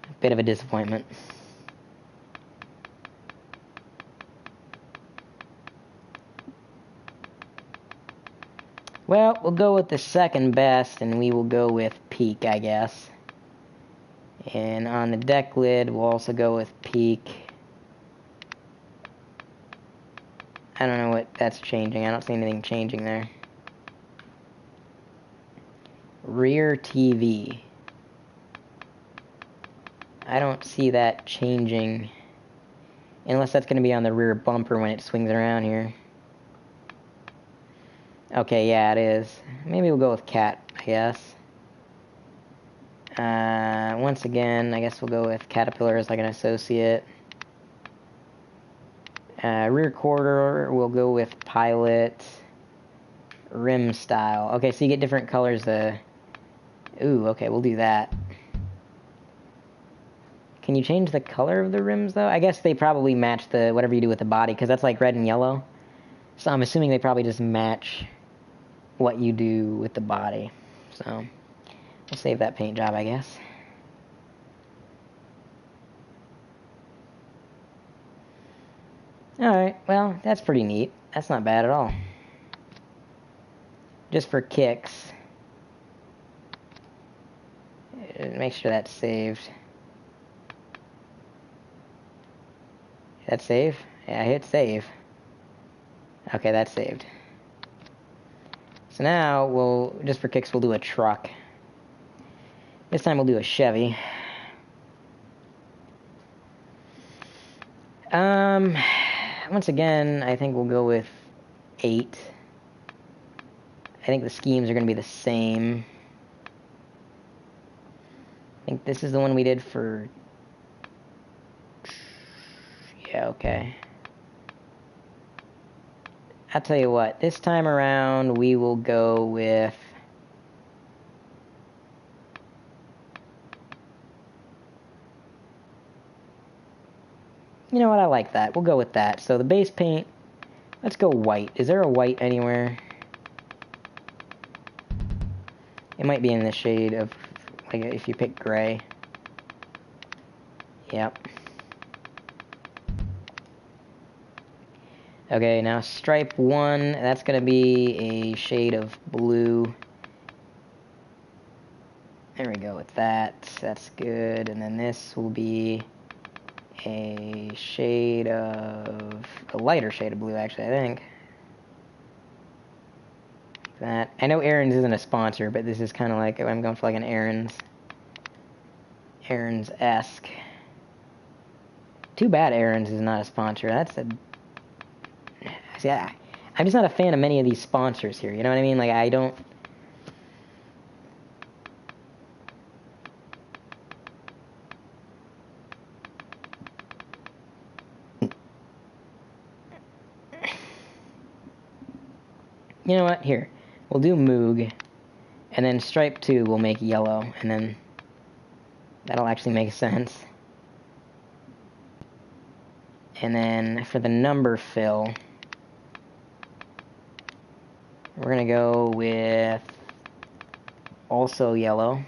a bit of a disappointment. Well, we'll go with the second best, and we will go with peak, I guess. And on the deck lid, we'll also go with peak. I don't know what that's changing. I don't see anything changing there. Rear TV. I don't see that changing. Unless that's going to be on the rear bumper when it swings around here. Okay, yeah, it is. Maybe we'll go with cat, I guess. Once again, I guess we'll go with Caterpillar as like an associate. Rear quarter, we'll go with Pilot. Rim style. Okay, so you get different colors. Ooh, okay, we'll do that. Can you change the color of the rims, though? I guess they probably match the whatever you do with the body, because that's like red and yellow. So I'm assuming they probably just match what you do with the body. So we'll save that paint job, I guess. Alright, well, that's pretty neat. That's not bad at all. Just for kicks. Make sure that's saved. That save? Yeah, hit save. Okay, that's saved. So now, we'll, just for kicks, we'll do a truck. This time we'll do a Chevy. Once again, I think we'll go with 8. I think the schemes are going to be the same. I think this is the one we did for... Yeah, okay. I'll tell you what, this time around we will go with... You know what, I like that. We'll go with that. So the base paint, let's go white. Is there a white anywhere? It might be in the shade of, like, if you pick gray. Yep. Okay, now stripe 1, that's going to be a shade of blue. There we go with that. That's good. And then this will be a shade of... a lighter shade of blue, actually, I think. That. I know Aaron's isn't a sponsor, but this is kind of like... I'm going for like an Aaron's-esque. Too bad Aaron's is not a sponsor. That's a... See, I'm just not a fan of many of these sponsors here, you know what I mean? Like, I don't... You know what? Here. We'll do Moog. And then stripe 2 will make yellow. And then That'll actually make sense. And then for the number fill, we're going to go with also yellow.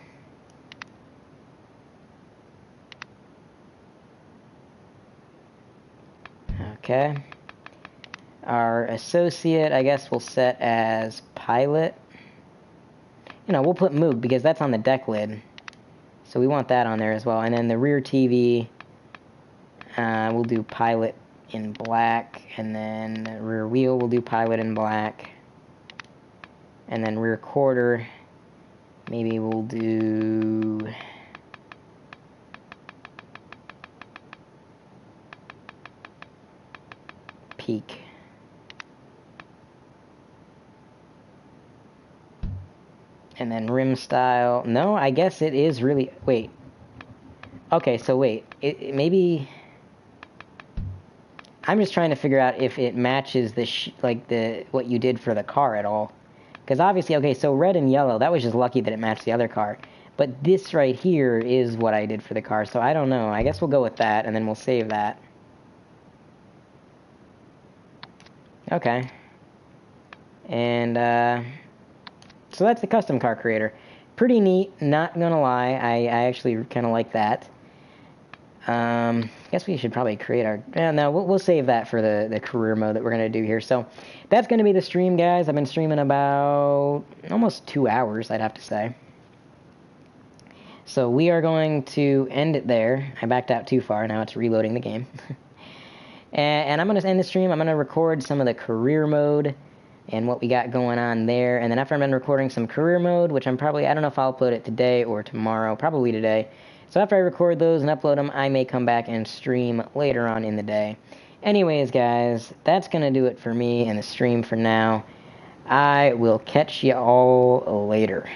Okay. Our associate, I guess, we'll set as pilot. You know, we'll put Moog because that's on the deck lid. So we want that on there as well. And then the rear TV, we'll do pilot in black. And then the rear wheel, we'll do pilot in black. And then rear quarter, maybe we'll do... peak. And then rim style. No, I guess it is really... Wait. Okay, so wait. It maybe... I'm just trying to figure out if it matches the what you did for the car at all. Because obviously, okay, so red and yellow, that was just lucky that it matched the other car. But this right here is what I did for the car, so I don't know. I guess we'll go with that, and then we'll save that. Okay. And, so that's the custom car creator. Pretty neat, not gonna lie. I actually kind of like that. Guess we should probably create our... no, we'll save that for the career mode that we're going to do here. So that's going to be the stream, guys. I've been streaming about almost 2 hours, I'd have to say. So we are going to end it there. I backed out too far. Now it's reloading the game. and I'm going to end the stream. I'm going to record some of the career mode and what we got going on there. And then after I'm done recording some career mode, which I don't know if I'll upload it today or tomorrow, probably today. So after I record those and upload them, I may come back and stream later on in the day. Anyways, guys, that's going to do it for me and the stream for now. I will catch you all later.